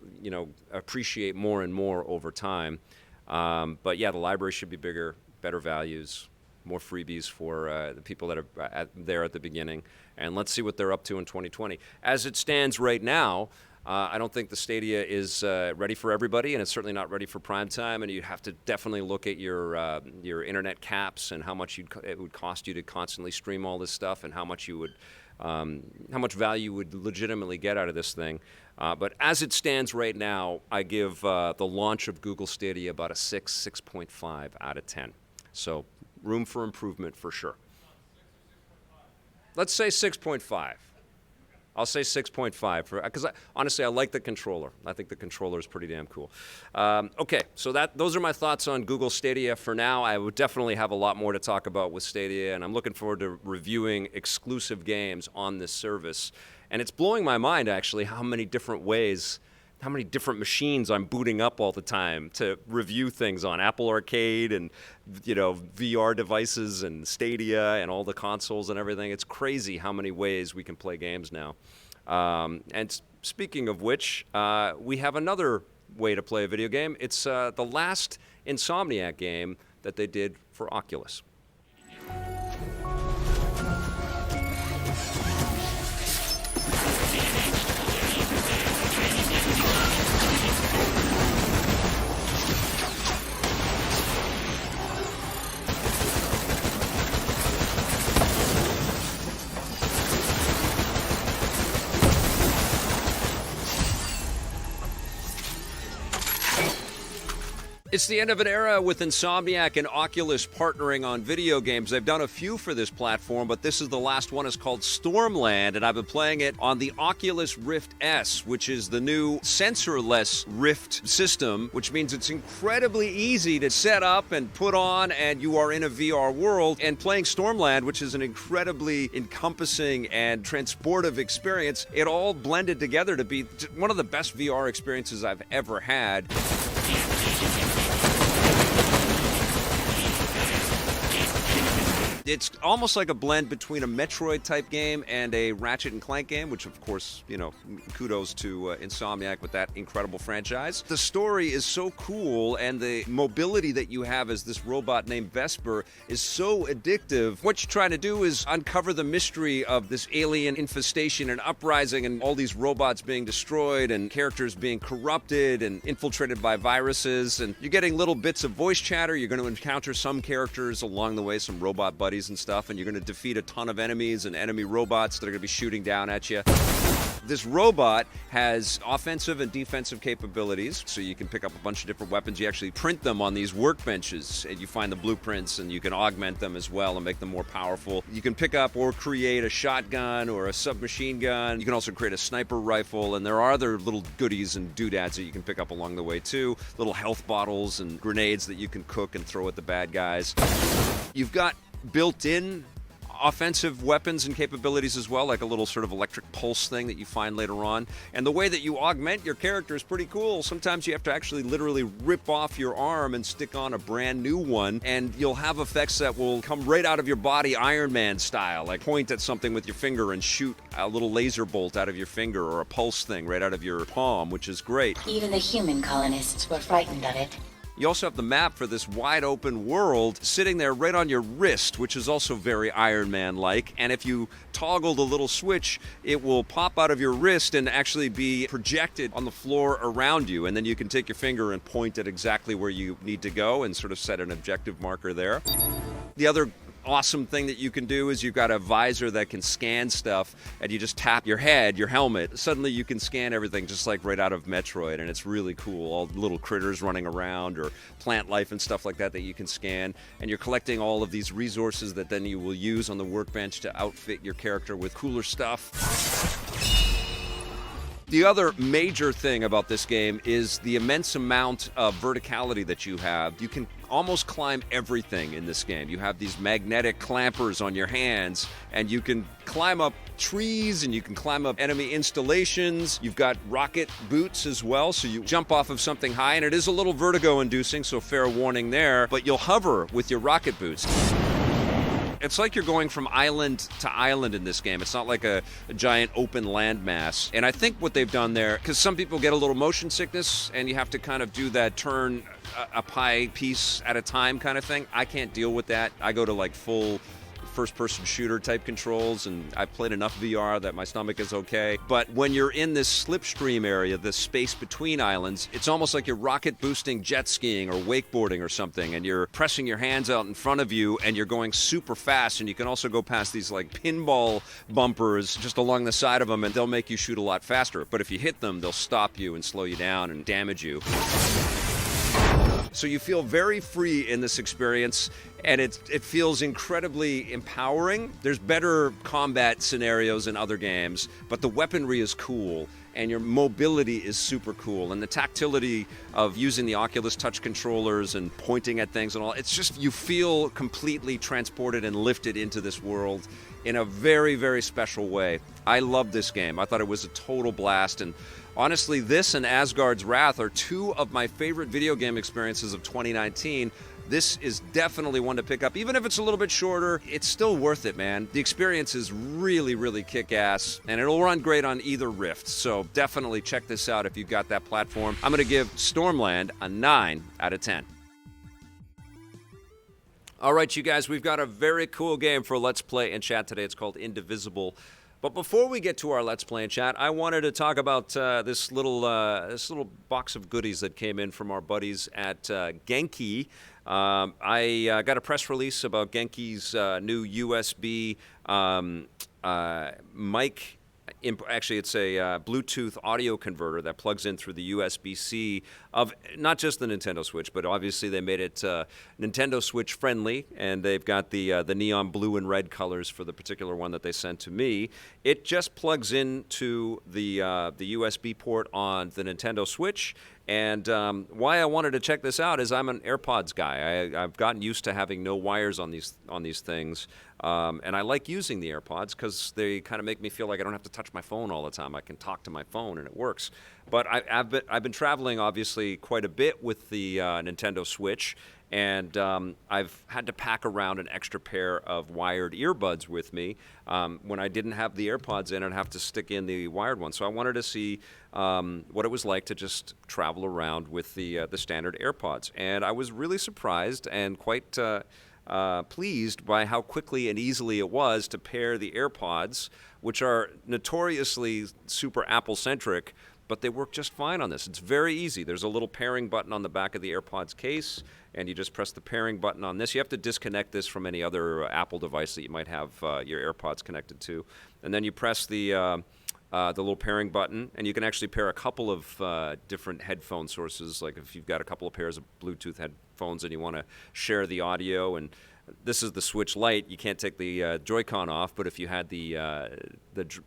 appreciate more and more over time. But yeah, the library should be bigger, better values, more freebies for the people that are there at the beginning, and let's see what they're up to in 2020. As it stands right now, I don't think the Stadia is ready for everybody, and it's certainly not ready for prime time. And you have to definitely look at your internet caps and how much it would cost you to constantly stream all this stuff, and how much value you would legitimately get out of this thing. But as it stands right now, I give the launch of Google Stadia about a 6.5 out of 10. So room for improvement for sure. Let's say 6.5. I'll say 6.5 because honestly, I like the controller. I think the controller is pretty damn cool. Okay, so those are my thoughts on Google Stadia for now. I would definitely have a lot more to talk about with Stadia, and I'm looking forward to reviewing exclusive games on this service. And it's blowing my mind, actually, how many different machines I'm booting up all the time to review things on Apple Arcade and, VR devices and Stadia and all the consoles and everything. It's crazy how many ways we can play games now. And speaking of which, we have another way to play a video game. It's the last Insomniac game that they did for Oculus. It's the end of an era with Insomniac and Oculus partnering on video games. They've done a few for this platform, but this is the last one. It's called Stormland, and I've been playing it on the Oculus Rift S, which is the new sensorless Rift system, which means it's incredibly easy to set up and put on, and you are in a VR world. And playing Stormland, which is an incredibly encompassing and transportive experience, it all blended together to be one of the best VR experiences I've ever had. It's almost like a blend between a Metroid-type game and a Ratchet & Clank game, which, of course, kudos to Insomniac with that incredible franchise. The story is so cool, and the mobility that you have as this robot named Vesper is so addictive. What you're trying to do is uncover the mystery of this alien infestation and uprising and all these robots being destroyed and characters being corrupted and infiltrated by viruses. And you're getting little bits of voice chatter. You're going to encounter some characters along the way, some robot buddies and stuff, and you're going to defeat a ton of enemies and enemy robots that are going to be shooting down at you. This robot has offensive and defensive capabilities, so you can pick up a bunch of different weapons. You actually print them on these workbenches, and you find the blueprints, and you can augment them as well and make them more powerful. You can pick up or create a shotgun or a submachine gun. You can also create a sniper rifle, and there are other little goodies and doodads that you can pick up along the way too. Little health bottles and grenades that you can cook and throw at the bad guys. You've got built-in offensive weapons and capabilities as well, like a little sort of electric pulse thing that you find later on. And the way that you augment your character is pretty cool. Sometimes you have to actually literally rip off your arm and stick on a brand new one, and you'll have effects that will come right out of your body, Iron Man style, like point at something with your finger and shoot a little laser bolt out of your finger, or a pulse thing right out of your palm, which is great. Even the human colonists were frightened of it. You also have the map for this wide open world sitting there right on your wrist, which is also very Iron Man-like. And if you toggle the little switch, it will pop out of your wrist and actually be projected on the floor around you. And then you can take your finger and point at exactly where you need to go and sort of set an objective marker there. The other awesome thing that you can do is you've got a visor that can scan stuff, and you just tap your head, your helmet. Suddenly you can scan everything just like right out of Metroid, and it's really cool. All the little critters running around or plant life and stuff like that you can scan. And you're collecting all of these resources that then you will use on the workbench to outfit your character with cooler stuff. The other major thing about this game is the immense amount of verticality that you have. You can almost climb everything in this game. You have these magnetic clampers on your hands, and you can climb up trees, and you can climb up enemy installations. You've got rocket boots as well, so you jump off of something high, and it is a little vertigo-inducing, so fair warning there, but you'll hover with your rocket boots. It's like you're going from island to island in this game. It's not like a giant open landmass. And I think what they've done there, because some people get a little motion sickness and you have to kind of do that turn a pie piece at a time kind of thing. I can't deal with that. I go to like full first-person shooter type controls, and I've played enough VR that my stomach is okay. But when you're in this slipstream area, this space between islands, it's almost like you're rocket boosting jet skiing or wakeboarding or something, and you're pressing your hands out in front of you, and you're going super fast, and you can also go past these like pinball bumpers just along the side of them, and they'll make you shoot a lot faster. But if you hit them, they'll stop you and slow you down and damage you. So you feel very free in this experience, and it feels incredibly empowering. There's better combat scenarios in other games, but the weaponry is cool, and your mobility is super cool, and the tactility of using the Oculus touch controllers and pointing at things and all, it's just, you feel completely transported and lifted into this world in a very, very special way. I love this game. I thought it was a total blast, and honestly, this and Asgard's Wrath are two of my favorite video game experiences of 2019. This is definitely one to pick up. Even if it's a little bit shorter, it's still worth it, man. The experience is really, really kick-ass, and it'll run great on either Rift. So definitely check this out if you've got that platform. I'm going to give Stormland a 9 out of 10. All right, you guys, we've got a very cool game for Let's Play and Chat today. It's called Indivisible. But before we get to our Let's Play and Chat, I wanted to talk about this little box of goodies that came in from our buddies at Genki. I got a press release about Genki's new USB mic. Actually, it's a Bluetooth audio converter that plugs in through the USB-C of not just the Nintendo Switch, but obviously they made it Nintendo Switch friendly, and they've got the neon blue and red colors for the particular one that they sent to me. It just plugs into the USB port on the Nintendo Switch. And why I wanted to check this out is I'm an AirPods guy. I've gotten used to having no wires on these things, and I like using the AirPods because they kind of make me feel like I don't have to touch my phone all the time. I can talk to my phone and it works. But I've been traveling obviously quite a bit with the Nintendo Switch, and I've had to pack around an extra pair of wired earbuds with me. When I didn't have the AirPods in, I'd have to stick in the wired one. So I wanted to see what it was like to just travel around with the standard AirPods. And I was really surprised and quite pleased by how quickly and easily it was to pair the AirPods, which are notoriously super Apple-centric, but they work just fine on this. It's very easy. There's a little pairing button on the back of the AirPods case, and you just press the pairing button on this. You have to disconnect this from any other Apple device that you might have your AirPods connected to. And then you press the little pairing button, and you can actually pair a couple of different headphone sources, like if you've got a couple of pairs of Bluetooth headphones and you want to share the audio. And this is the Switch Lite. You can't take the Joy-Con off, but if you had the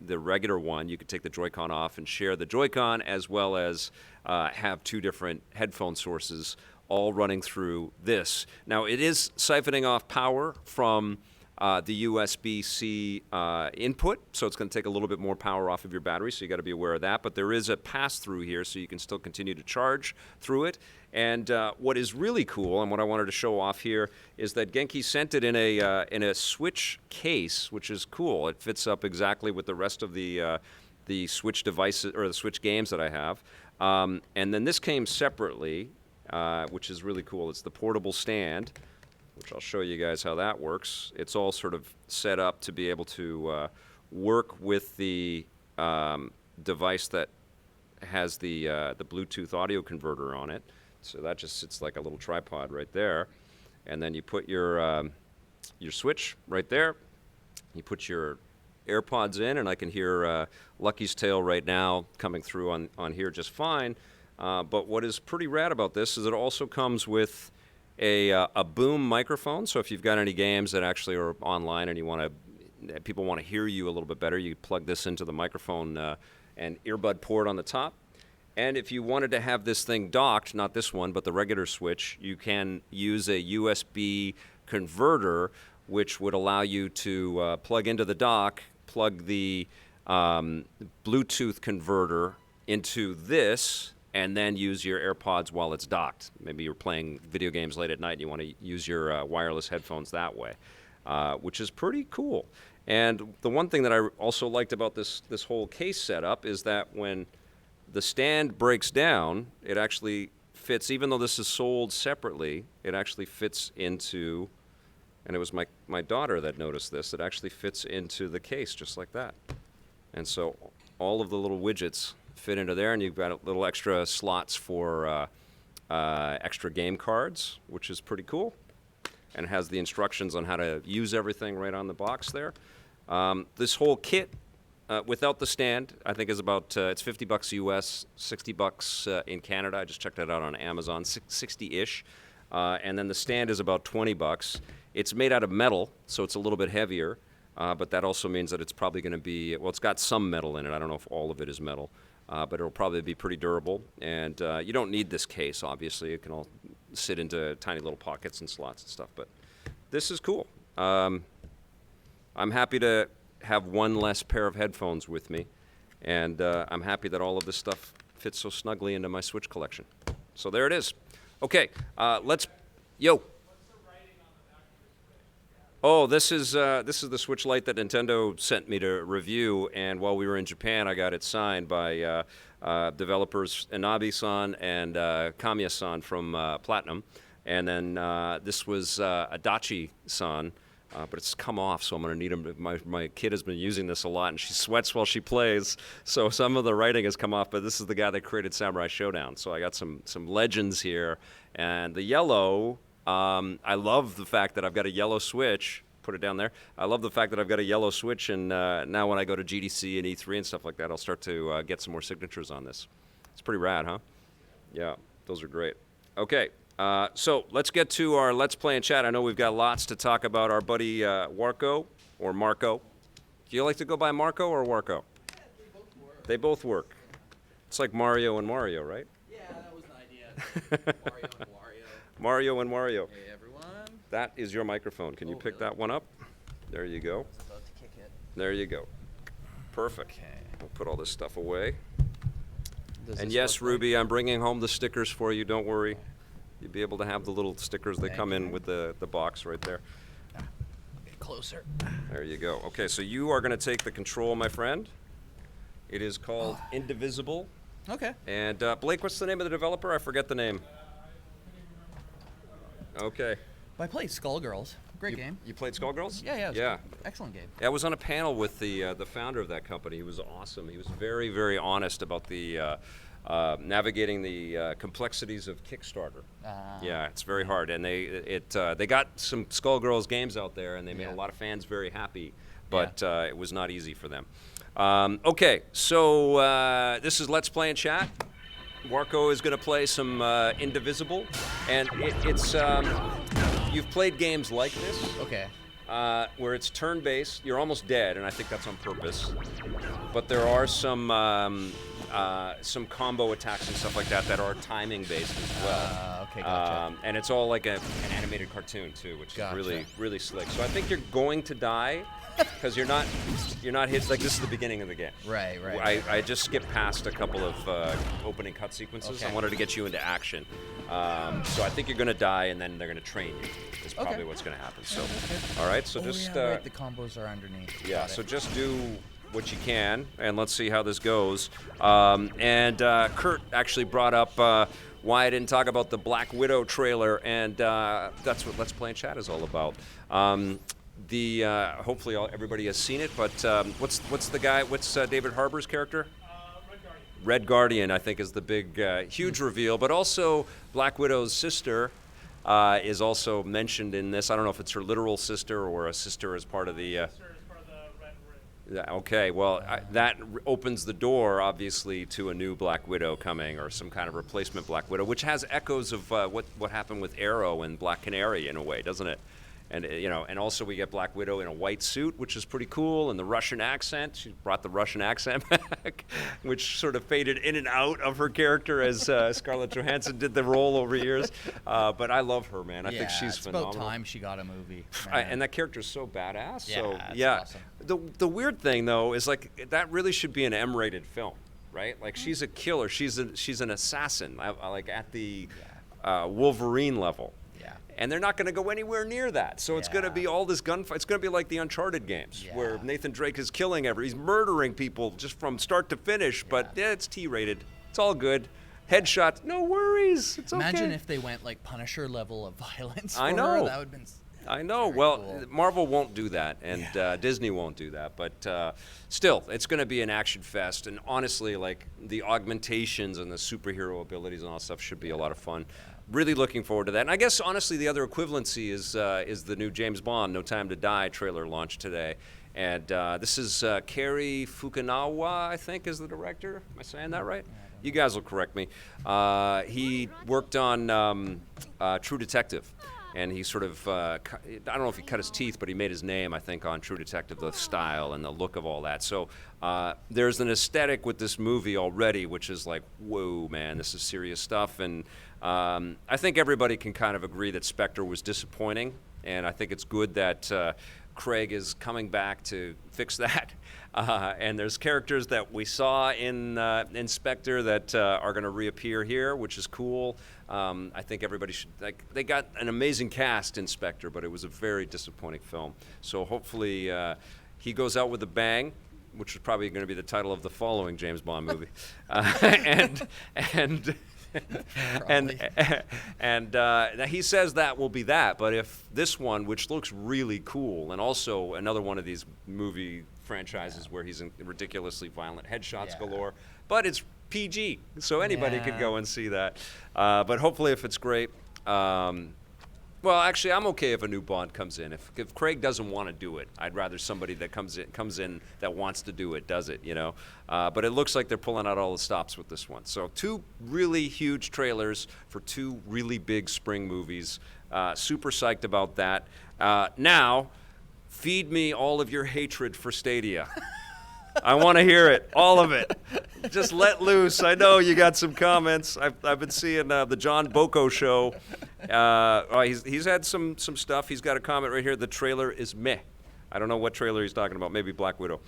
regular one, you could take the Joy-Con off and share the Joy-Con, as well as have two different headphone sources all running through this. Now, it is siphoning off power from the USB-C input, so it's going to take a little bit more power off of your battery, so you got to be aware of that. But there is a pass-through here, so you can still continue to charge through it. And what is really cool, and what I wanted to show off here, is that Genki sent it in a Switch case, which is cool. It fits up exactly with the rest of the Switch devices or the Switch games that I have. And then this came separately, which is really cool. It's the portable stand, which I'll show you guys how that works. It's all sort of set up to be able to work with the device that has the Bluetooth audio converter on it. So that just sits like a little tripod right there. And then you put your Switch right there. You put your AirPods in, and I can hear Lucky's Tale right now coming through on here just fine. But what is pretty rad about this is it also comes with a boom microphone. So if you've got any games that actually are online and people want to hear you a little bit better, you plug this into the microphone and earbud port on the top. And if you wanted to have this thing docked, not this one, but the regular Switch, you can use a USB converter, which would allow you to plug into the dock, plug the Bluetooth converter into this, and then use your AirPods while it's docked. Maybe you're playing video games late at night and you want to use your wireless headphones that way, which is pretty cool. And the one thing that I also liked about this whole case setup is that when the stand breaks down, it actually fits, even though this is sold separately, it actually fits into and it was my daughter that noticed this. It actually fits into the case just like that. And so all of the little widgets fit into there, and you've got little extra slots for extra game cards, which is pretty cool, and has the instructions on how to use everything right on the box there. This whole kit, without the stand, I think is about, it's $50 US, $60 in Canada. I just checked it out on Amazon, 60-ish. And then the stand is about $20. It's made out of metal, so it's a little bit heavier, but that also means that it's probably going to be, well, it's got some metal in it. I don't know if all of it is metal, but it'll probably be pretty durable. And you don't need this case, obviously. It can all sit into tiny little pockets and slots and stuff, but this is cool. I'm happy to have one less pair of headphones with me, and I'm happy that all of this stuff fits so snugly into my Switch collection. So there it is. Okay, yo. Oh, this is the Switch Lite that Nintendo sent me to review, and while we were in Japan, I got it signed by developers Inabi-san and Kamiya-san from Platinum, and then this was Adachi-san. But it's come off, so I'm going to need them. My kid has been using this a lot, and she sweats while she plays, so some of the writing has come off, but this is the guy that created Samurai Showdown. So I got some legends here. And the yellow, I love the fact that I've got a yellow Switch. Put it down there. I love the fact that I've got a yellow Switch, and now when I go to GDC and E3 and stuff like that, I'll start to get some more signatures on this. It's pretty rad, huh? Yeah, those are great. Okay. So let's get to our Let's Play and Chat. I know we've got lots to talk about. Our buddy Warco, or Marco. Do you like to go by Marco or Warco? Yeah, they both work. They both work. It's like Mario and Mario, right? Yeah, that was the idea. Mario and Wario. Mario and Mario. Hey, everyone. That is your microphone. Can you pick that one up? There you go. I was about to kick it. There you go. Perfect. Okay. We'll put all this stuff away. Does And this yes, look like- Ruby, I'm bringing home the stickers for you. Don't worry. You'll be able to have the little stickers that Thank come in you. with the box right there. Get closer. There you go. Okay, so you are going to take the control, my friend. It is called Indivisible. Okay. And Blake, what's the name of the developer? I forget the name. Okay. I played Skullgirls. Great game. You played Skullgirls? Yeah, yeah. It was Yeah. good. Excellent game. I was on a panel with the founder of that company. He was awesome. He was very, very honest about the navigating the complexities of Kickstarter. Yeah, it's very hard, and they got some Skullgirls games out there, and they made a lot of fans very happy, but it was not easy for them. Okay, so this is Let's Play and Chat. Warco is going to play some Indivisible, and it's you've played games like this. Okay. Where it's turn-based. You're almost dead, and I think that's on purpose. But there are some combo attacks and stuff like that are timing-based as well. Okay, gotcha. And it's all like an animated cartoon too, which is really, really slick. So I think you're going to die because you're not hit. Like, this is the beginning of the game. Right. I just skipped past a couple of opening cut sequences. Okay. I wanted to get you into action. So I think you're going to die, and then they're going to train you. Is probably what's going to happen. So, all right. So just right, the combos are underneath. yeah. Got So it. just do what you can, and let's see how this goes. And Kurt actually brought up why I didn't talk about the Black Widow trailer, and that's what Let's Play and Chat is all about. Hopefully everybody has seen it, but what's the guy? What's David Harbour's character? Red Guardian, I think, is the big, huge reveal, but also Black Widow's sister is also mentioned in this. I don't know if it's her literal sister or a sister as part of the. Yeah, okay, well, that opens the door, obviously, to a new Black Widow coming, or some kind of replacement Black Widow, which has echoes of what happened with Arrow and Black Canary in a way, doesn't it? And and also we get Black Widow in a white suit, which is pretty cool, and the Russian accent. She brought the Russian accent back, which sort of faded in and out of her character as Scarlett Johansson did the role over years. But I love her, man. I think she's phenomenal. It's about time she got a movie. And that character's so badass. Yeah, so it's yeah. awesome. The weird thing though is, like, that really should be an M-rated film, right? Like, she's a killer. She's an assassin. Like at the Wolverine level. And they're not going to go anywhere near that. So it's going to be all this gunfight. It's going to be like the Uncharted games, where Nathan Drake is killing he's murdering people just from start to finish. But it's T-rated. It's all good. Headshots, no worries. It's okay. Imagine if they went like Punisher level of violence. I for know. her. That would have been I know. Well, Marvel won't do that, and Disney won't do that. But still, it's going to be an action fest. And honestly, like the augmentations and the superhero abilities and all that stuff should be a lot of fun. Really looking forward to that. And I guess honestly, the other equivalency is the new James Bond, No Time to Die trailer launched today. And this is Cary Fukunaga, I think, is the director. Am I saying that right? You guys will correct me. He worked on True Detective. And he sort of, I don't know if he cut his teeth, but he made his name, I think, on True Detective, the style and the look of all that. So there's an aesthetic with this movie already, which is like, whoa, man, this is serious stuff. And I think everybody can kind of agree that Spectre was disappointing. And I think it's good that Craig is coming back to fix that. And there's characters that we saw in Spectre that are going to reappear here, which is cool. I think everybody should, like, they got an amazing cast in Spectre, but it was a very disappointing film. So hopefully he goes out with a bang, which is probably going to be the title of the following James Bond movie. And he says that will be that, but if this one, which looks really cool, and also another one of these movie franchises where he's in ridiculously violent headshots galore, but it's PG, so anybody could go and see that. But hopefully, if it's great, well, actually, I'm okay if a new Bond comes in. If Craig doesn't want to do it, I'd rather somebody that comes in that wants to do it does it, you know. But it looks like they're pulling out all the stops with this one. So 2 really huge trailers for 2 really big spring movies. Super psyched about that. Now, feed me all of your hatred for Stadia. I want to hear it, all of it. Just let loose. I know you got some comments. I've been seeing the John Boko show. He's had some stuff. He's got a comment right here. The trailer is meh. I don't know what trailer he's talking about. Maybe Black Widow.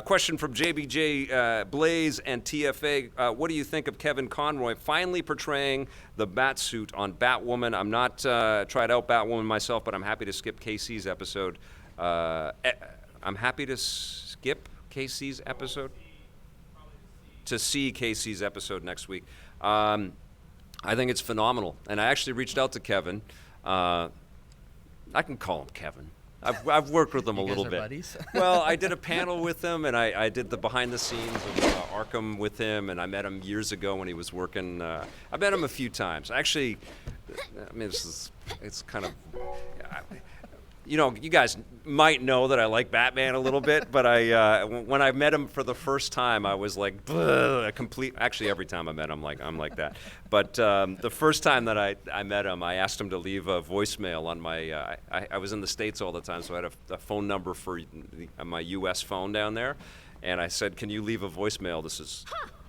Question from JBJ, Blaze, and TFA. What do you think of Kevin Conroy finally portraying the Batsuit on Batwoman? I'm not tried out Batwoman myself, but I'm happy to skip KC's episode. I'm happy to skip KC's episode? To see KC's episode next week. I think it's phenomenal. And I actually reached out to Kevin. I can call him Kevin. I've worked with him a little bit. Buddies? Well, I did a panel with him, and I did the behind the scenes of Arkham with him, and I met him years ago when he was working. I met him a few times. Actually, I mean, it's kind of... You know, you guys might know that I like Batman a little bit, but when I met him for the first time, I was like, a complete. Actually, every time I met him, I'm like that. But the first time that I met him, I asked him to leave a voicemail on my. I was in the States all the time, so I had a phone number for my U.S. phone down there, and I said, "Can you leave a voicemail? This is."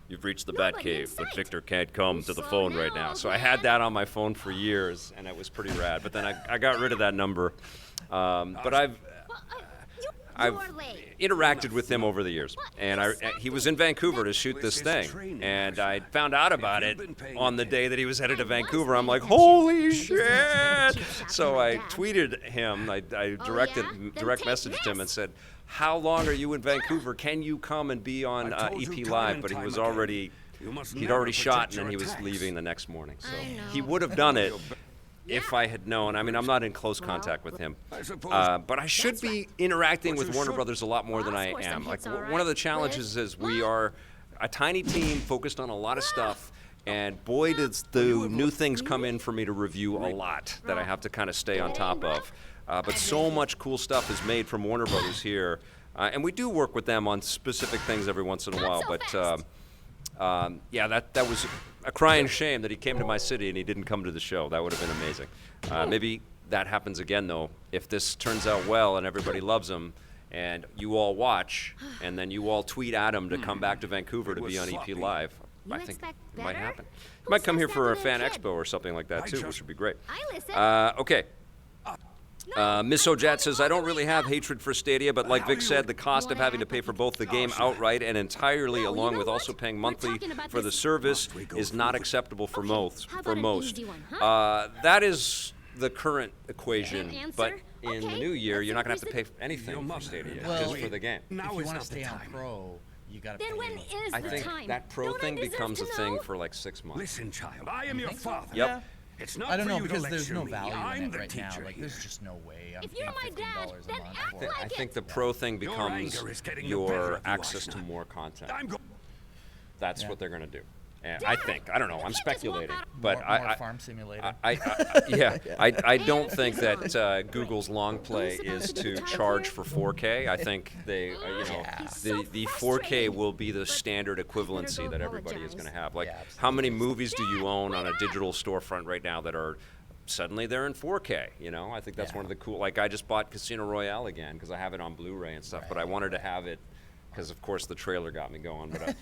You've reached the Batcave, but Victor can't come to the phone right now. So I had that on my phone for years, and it was pretty rad. But then I got rid of that number. But I've interacted with him over the years, and he was in Vancouver to shoot this thing, and I found out about it on the day that he was headed to Vancouver. I'm like, holy shit! So I tweeted him, I direct messaged him and said, how long are you in Vancouver? Can you come and be on EP Live? But he was he'd already shot, and then he was leaving the next morning. So he would have done it if I had known. I mean, I'm not in close contact with him, but I should be interacting with Warner Brothers a lot more than I am. Like, one of the challenges is we are a tiny team focused on a lot of stuff, and boy, does the new things come in for me to review a lot that I have to kind of stay on top of. But so much cool stuff is made from Warner Brothers here, and we do work with them on specific things every once in a while. But yeah, that was a crying shame that he came to my city and he didn't come to the show. That would have been amazing. Maybe that happens again, though, if this turns out well and everybody loves him, and you all watch, and then you all tweet at him to come back to Vancouver to be on EP Live. I think it might happen. He might come here for a fan expo or something like that, too, which would be great. Okay. Miss Ojat says, I don't really have hatred for Stadia, but like Vic said, the cost of having to pay for both the game outright and entirely, along with also paying monthly for the service, is not acceptable for most. That is the current equation, but in the new year, you're not going to have to pay for anything for Stadia, just for the game. If you want to stay on Pro, you got to pay. I think that Pro thing becomes a thing for like 6 months. Listen, child, I am your father. Yep. It's not I don't for know you to because there's lecture no me. value I'm in the it right now. teacher Like here. there's just no way I'm If you're paying my dad, $15 a then month act for it. I like think it. the pro thing Your becomes anger is getting the better your of you, access to Ashna. more content. I'm That's Yeah. what they're going to do. And I think. I don't know. I'm speculating. But more Farm Simulator. I don't think that Google's long play is to charge for 4K. I think they, the 4K will be the standard equivalency that everybody is going to have. Like, Yeah, how many movies do you own on a digital storefront right now that are suddenly they're in 4K? I think that's one of the cool. Like, I just bought Casino Royale again because I have it on Blu-ray and stuff, but I wanted to have it. Because of course the trailer got me going, but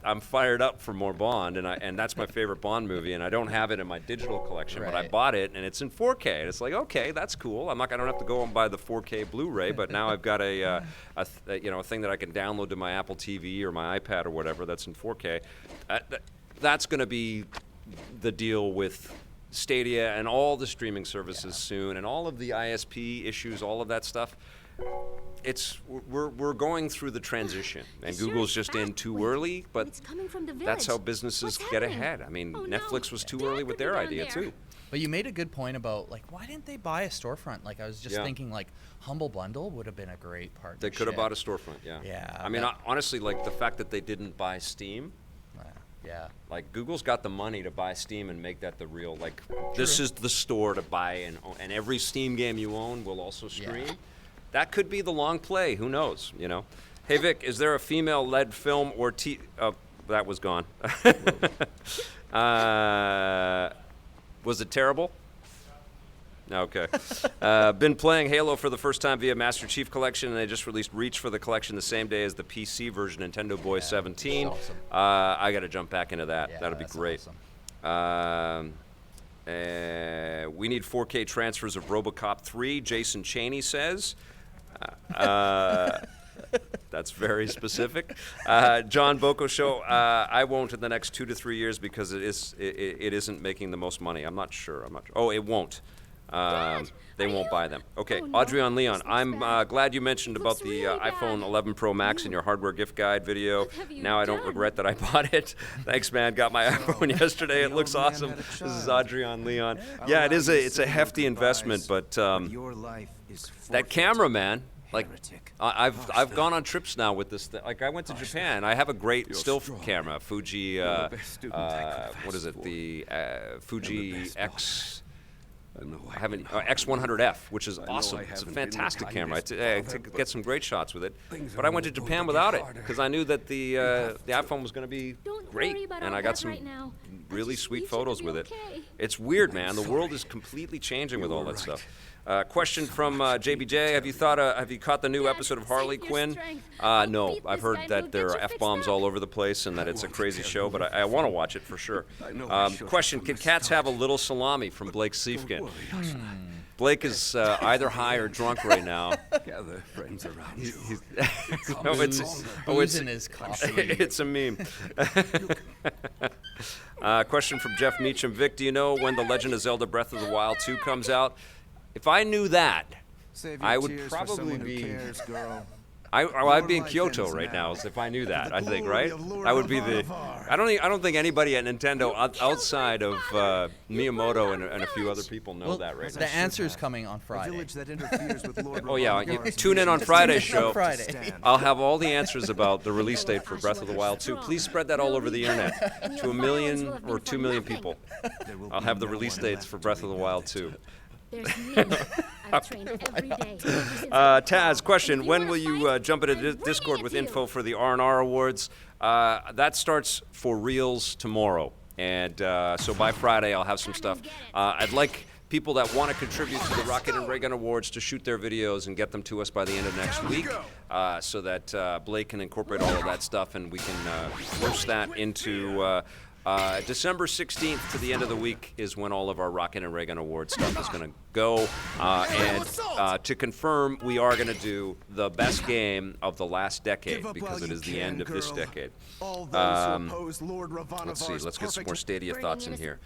I'm fired up for more Bond, and that's my favorite Bond movie, and I don't have it in my digital collection, but I bought it and it's in 4K, and it's like, okay, that's cool. I don't have to go and buy the 4K Blu-ray, but now I've got a thing that I can download to my Apple TV or my iPad or whatever that's in 4K. That's going to be the deal with Stadia and all the streaming services soon, and all of the ISP issues, all of that stuff. We're going through the transition, and Google's just in too early, but that's how businesses get ahead. I mean, Netflix was too early with their idea too. But you made a good point about, like, why didn't they buy a storefront? Like, I was just thinking, like, Humble Bundle would have been a great partnership. They could have bought a storefront, yeah. Yeah. I mean, honestly, like, the fact that they didn't buy Steam, yeah. like, Google's got the money to buy Steam and make that the real, like, this is the store to buy, and every Steam game you own will also stream. Yeah. That could be the long play. Who knows? Hey Vic, is there a female-led film or Oh, that was gone. Was it terrible? Okay. Been playing Halo for the first time via Master Chief Collection, and they just released Reach for the collection the same day as the PC version, Nintendo Boy 17. Awesome. I got to jump back into that. Yeah, That'll be great. Awesome. We need 4K transfers of RoboCop 3, Jason Chaney says. That's very specific. John Boko Show, I won't in the next 2 to 3 years because it isn't making the most money. I'm not sure. Oh, it won't. They won't buy them. Okay, Audrey Leon, I'm glad you mentioned about the iPhone 11 Pro Max in your hardware gift guide video. Now I don't regret that I bought it. Thanks, man. Got my iPhone yesterday. It looks awesome. This is Audrey Leon. Yeah, it's a hefty investment, but that camera, man. Like, I've gone on trips now with this thing. Like, I went to Japan. I have a great still camera, Fuji. What is it? The Fuji X. I haven't X100F, which is awesome. It's a fantastic camera. I get some great shots with it. But I went to Japan without it because I knew that the iPhone was going to be great, and I got some really sweet photos with it. It's weird, man. The world is completely changing with all that stuff. Question from JBJ: Have you caught the new episode of Harley Quinn? No, I've heard that there are F-bombs all over the place and that it's a crazy show, but I want to watch it for sure. Question: Can cats have a little salami? From Blake Siefkin. Blake is either high or drunk right now. Gather friends around you. It's in his coffee. It's a meme. Question from Jeff Meacham: Vic, do you know when The Legend of Zelda: Breath of the Wild 2 comes out? If I knew that, I would probably be. I'd be in Kyoto right now if I knew that. I think, right? I would be the. I don't think anybody at Nintendo outside of Miyamoto and a few other people know that right now. The answer's coming on Friday. Oh yeah, you tune in on Friday's show. I'll have all the answers about the release date for Breath of the Wild 2. Please spread that all over the internet to 1 million or 2 million people. I'll have the release dates for Breath of the Wild 2. There's me. I train every day. Taz, question: when will you jump into Discord with info for the R&R Awards? That starts for reals tomorrow, and so by Friday I'll have some stuff. I'd like people that want to contribute to the Rocket and Ray Gun Awards to shoot their videos and get them to us by the end of next week, so that Blake can incorporate all of that stuff and we can post that into. December 16th to the end of the week is when all of our Rocket and Ray Gun Awards stuff is going to go. And to confirm, we are going to do the best game of the last decade because it is the end of this decade. Let's see. Let's get some more Stadia thoughts in here.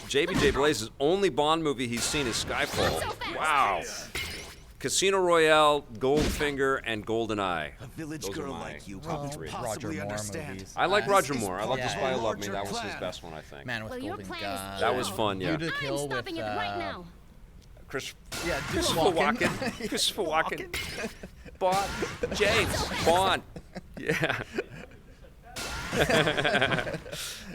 JBJ Blaze's only Bond movie he's seen is Skyfall. Wow. Casino Royale, Goldfinger, and GoldenEye. A village Those are girl my like you top couldn't three. possibly Roger Moore understand. movies. I like Roger This is Moore. I love part The of Spy a Who Loved Me. larger That was his plan. best one, I think. Man with Well, your Golden plan is Gun. That was fun, View yeah. to I'm Kill with stopping it right now. Chris, yeah, Christopher Walken. Christopher Walken. Bond. James Bond. Yeah.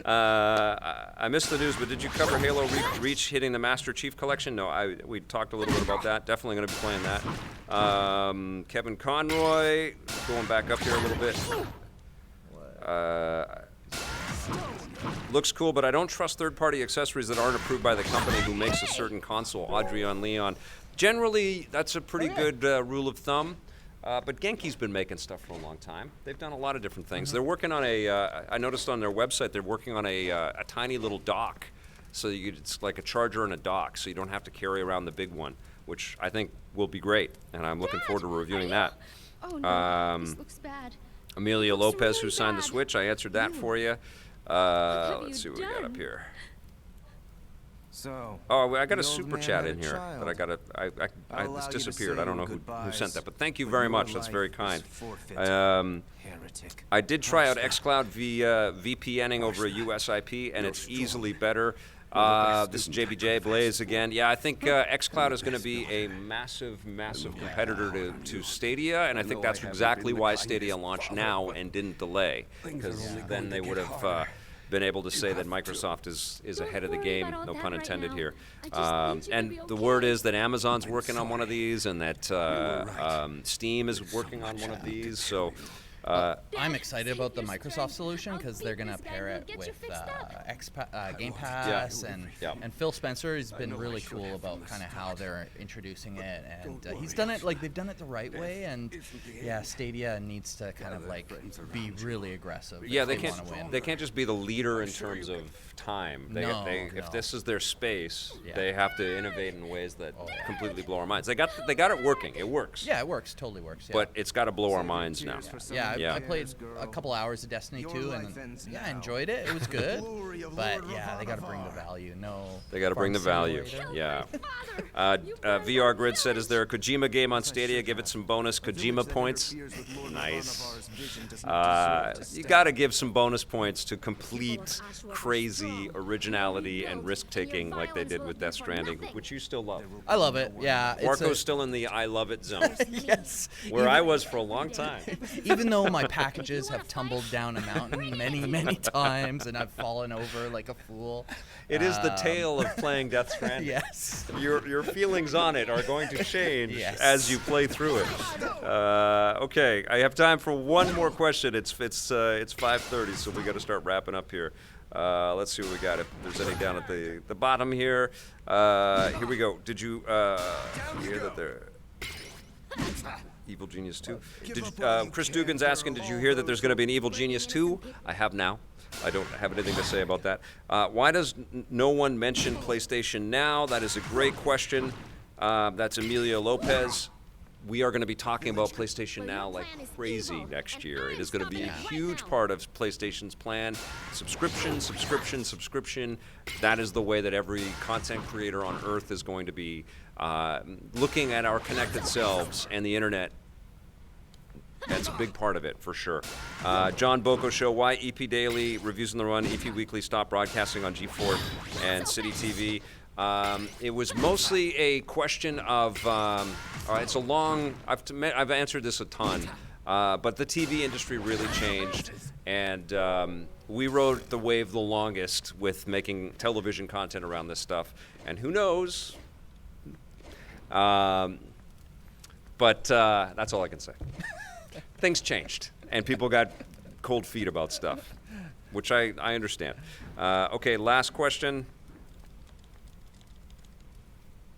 I missed the news, but did you cover Halo Reach hitting the Master Chief Collection? No, we talked a little bit about that. Definitely going to be playing that. Kevin Conroy, going back up here a little bit. Looks cool, but I don't trust third-party accessories that aren't approved by the company who makes a certain console. Adrian Leon. Generally, that's a pretty good rule of thumb. But Genki's been making stuff for a long time. They've done a lot of different things. They're working on I noticed on their website, they're working on a tiny little dock. So it's like a charger and a dock, so you don't have to carry around the big one, which I think will be great. And I'm looking forward to reviewing that. Oh no, this looks bad. Amelia Looks Lopez, really who signed the bad. Switch, I answered that for you. have Let's see you what we got done? up here. So, Oh, I got the a old super man chat had in a here child. that I got I'll this allow you to disappeared. say I don't know your who sent that, but thank you goodbyes, very but much. your That's very life kind. is forfeit. Heretic. I did try out xCloud via VPNing over a US IP, and it's easily better. This is JBJ Blaze again. Yeah, I think xCloud is going to be a massive, massive competitor to Stadia, and I think that's exactly why Stadia launched now and didn't delay, because then they would have been able to say that Microsoft is ahead of the game, no pun intended here. And the word is that Amazon's working on one of these, and that Steam is working on one of these. So. I'm excited about the Microsoft solution because they're going to pair it with Game Pass, and Phil Spencer has been really cool about kind of how they're introducing it, and he's done it like they've done it the right way, and yeah, Stadia needs to kind of like be really aggressive. Yeah, if they wanna win. can't. They can't just be the leader in terms of time. No. If this is their space, Yeah. they have to innovate in ways that completely blow our minds. They got it working. It works. Yeah, it works. Totally works. Yeah. But it's got to blow our minds now. Yeah, Yeah. I played a couple hours of Destiny 2, and yeah, I enjoyed it. It was good, but yeah, they got to bring the value. No, They got to bring the value. simulator. Yeah. VR Grid said, "Is there a Kojima game on Stadia? Give it some bonus Kojima points." Nice. You got to give some bonus points to complete crazy originality and risk-taking like they did with Death Stranding, which you still love. I love it. Yeah, Marco's still in the I love it zone, yes. where I was for a long time. Even though my packages have tumbled down a mountain many, many times, and I've fallen over like a fool. It is the tale of playing Death Stranding. Yes. Your feelings on it are going to change Yes. as you play through it. Okay, I have time for one more question. It's 5:30, so we got to start wrapping up here. Let's see what we got. If there's any down at the bottom here. Here we go. Did you hear that there? Evil Genius 2. Chris Dugan's asking, did you hear that there's going to be an Evil Genius 2? I have now. I don't have anything to say about that. Why does no one mention PlayStation Now? That is a great question. That's Amelia Lopez. We are going to be talking about PlayStation Now like crazy next year. It is going to be a huge part of PlayStation's plan. Subscription. That is the way that every content creator on Earth is going to be looking at our connected selves and the internet. That's a big part of it, for sure. John Boko Show, why EP Daily, Reviews on the Run, EP Weekly, stop broadcasting on G4 and City TV. It was mostly a question of, it's a long, I've answered this a ton, but the TV industry really changed, and we rode the wave the longest with making television content around this stuff, and who knows, but that's all I can say. Things changed, and people got cold feet about stuff, which I understand. Okay, last question.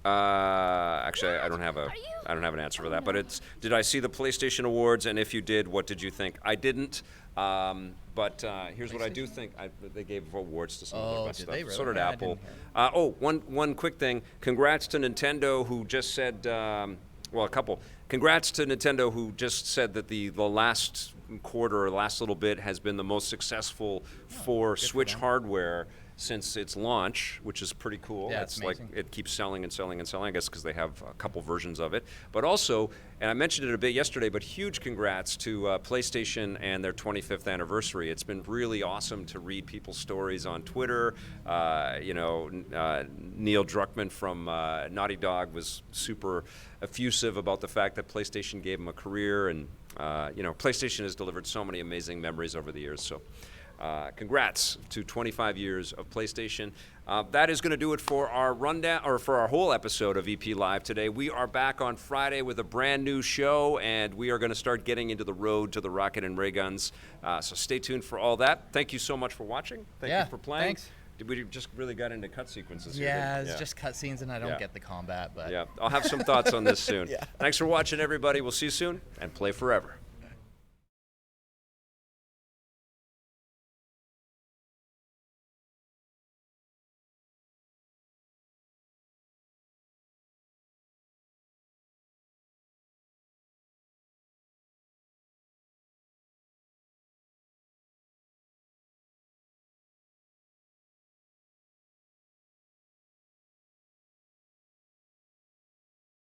Actually, I don't have an answer for that. But it's, did I see the PlayStation Awards? And if you did, what did you think? I didn't. But here's what I do think. They gave awards to some of their best did stuff. they really? So did I Apple. didn't One quick thing. Congrats to Nintendo, who just said, well, a couple. Congrats to Nintendo, who just said that the last quarter or last little bit has been the most successful for Switch hardware since its launch, which is pretty cool. Yeah, it's amazing. Like it keeps selling and selling and selling, I guess because they have a couple versions of it. But also, and I mentioned it a bit yesterday, but huge congrats to PlayStation and their 25th anniversary. It's been really awesome to read people's stories on Twitter. Neil Druckmann from Naughty Dog was super effusive about the fact that PlayStation gave him a career, and PlayStation has delivered so many amazing memories over the years. So congrats to 25 years of PlayStation. That is going to do it for our rundown, or for our whole episode of EP Live today. We are back on Friday with a brand new show, and we are going to start getting into the road to the rocket and ray guns. So stay tuned for all that. Thank you so much for watching. Thank you for playing. Thanks. We just really got into cut sequences here. Yeah, it's just cut scenes, and I don't get the combat. But I'll have some thoughts on this soon. Thanks for watching, everybody. We'll see you soon, and play forever.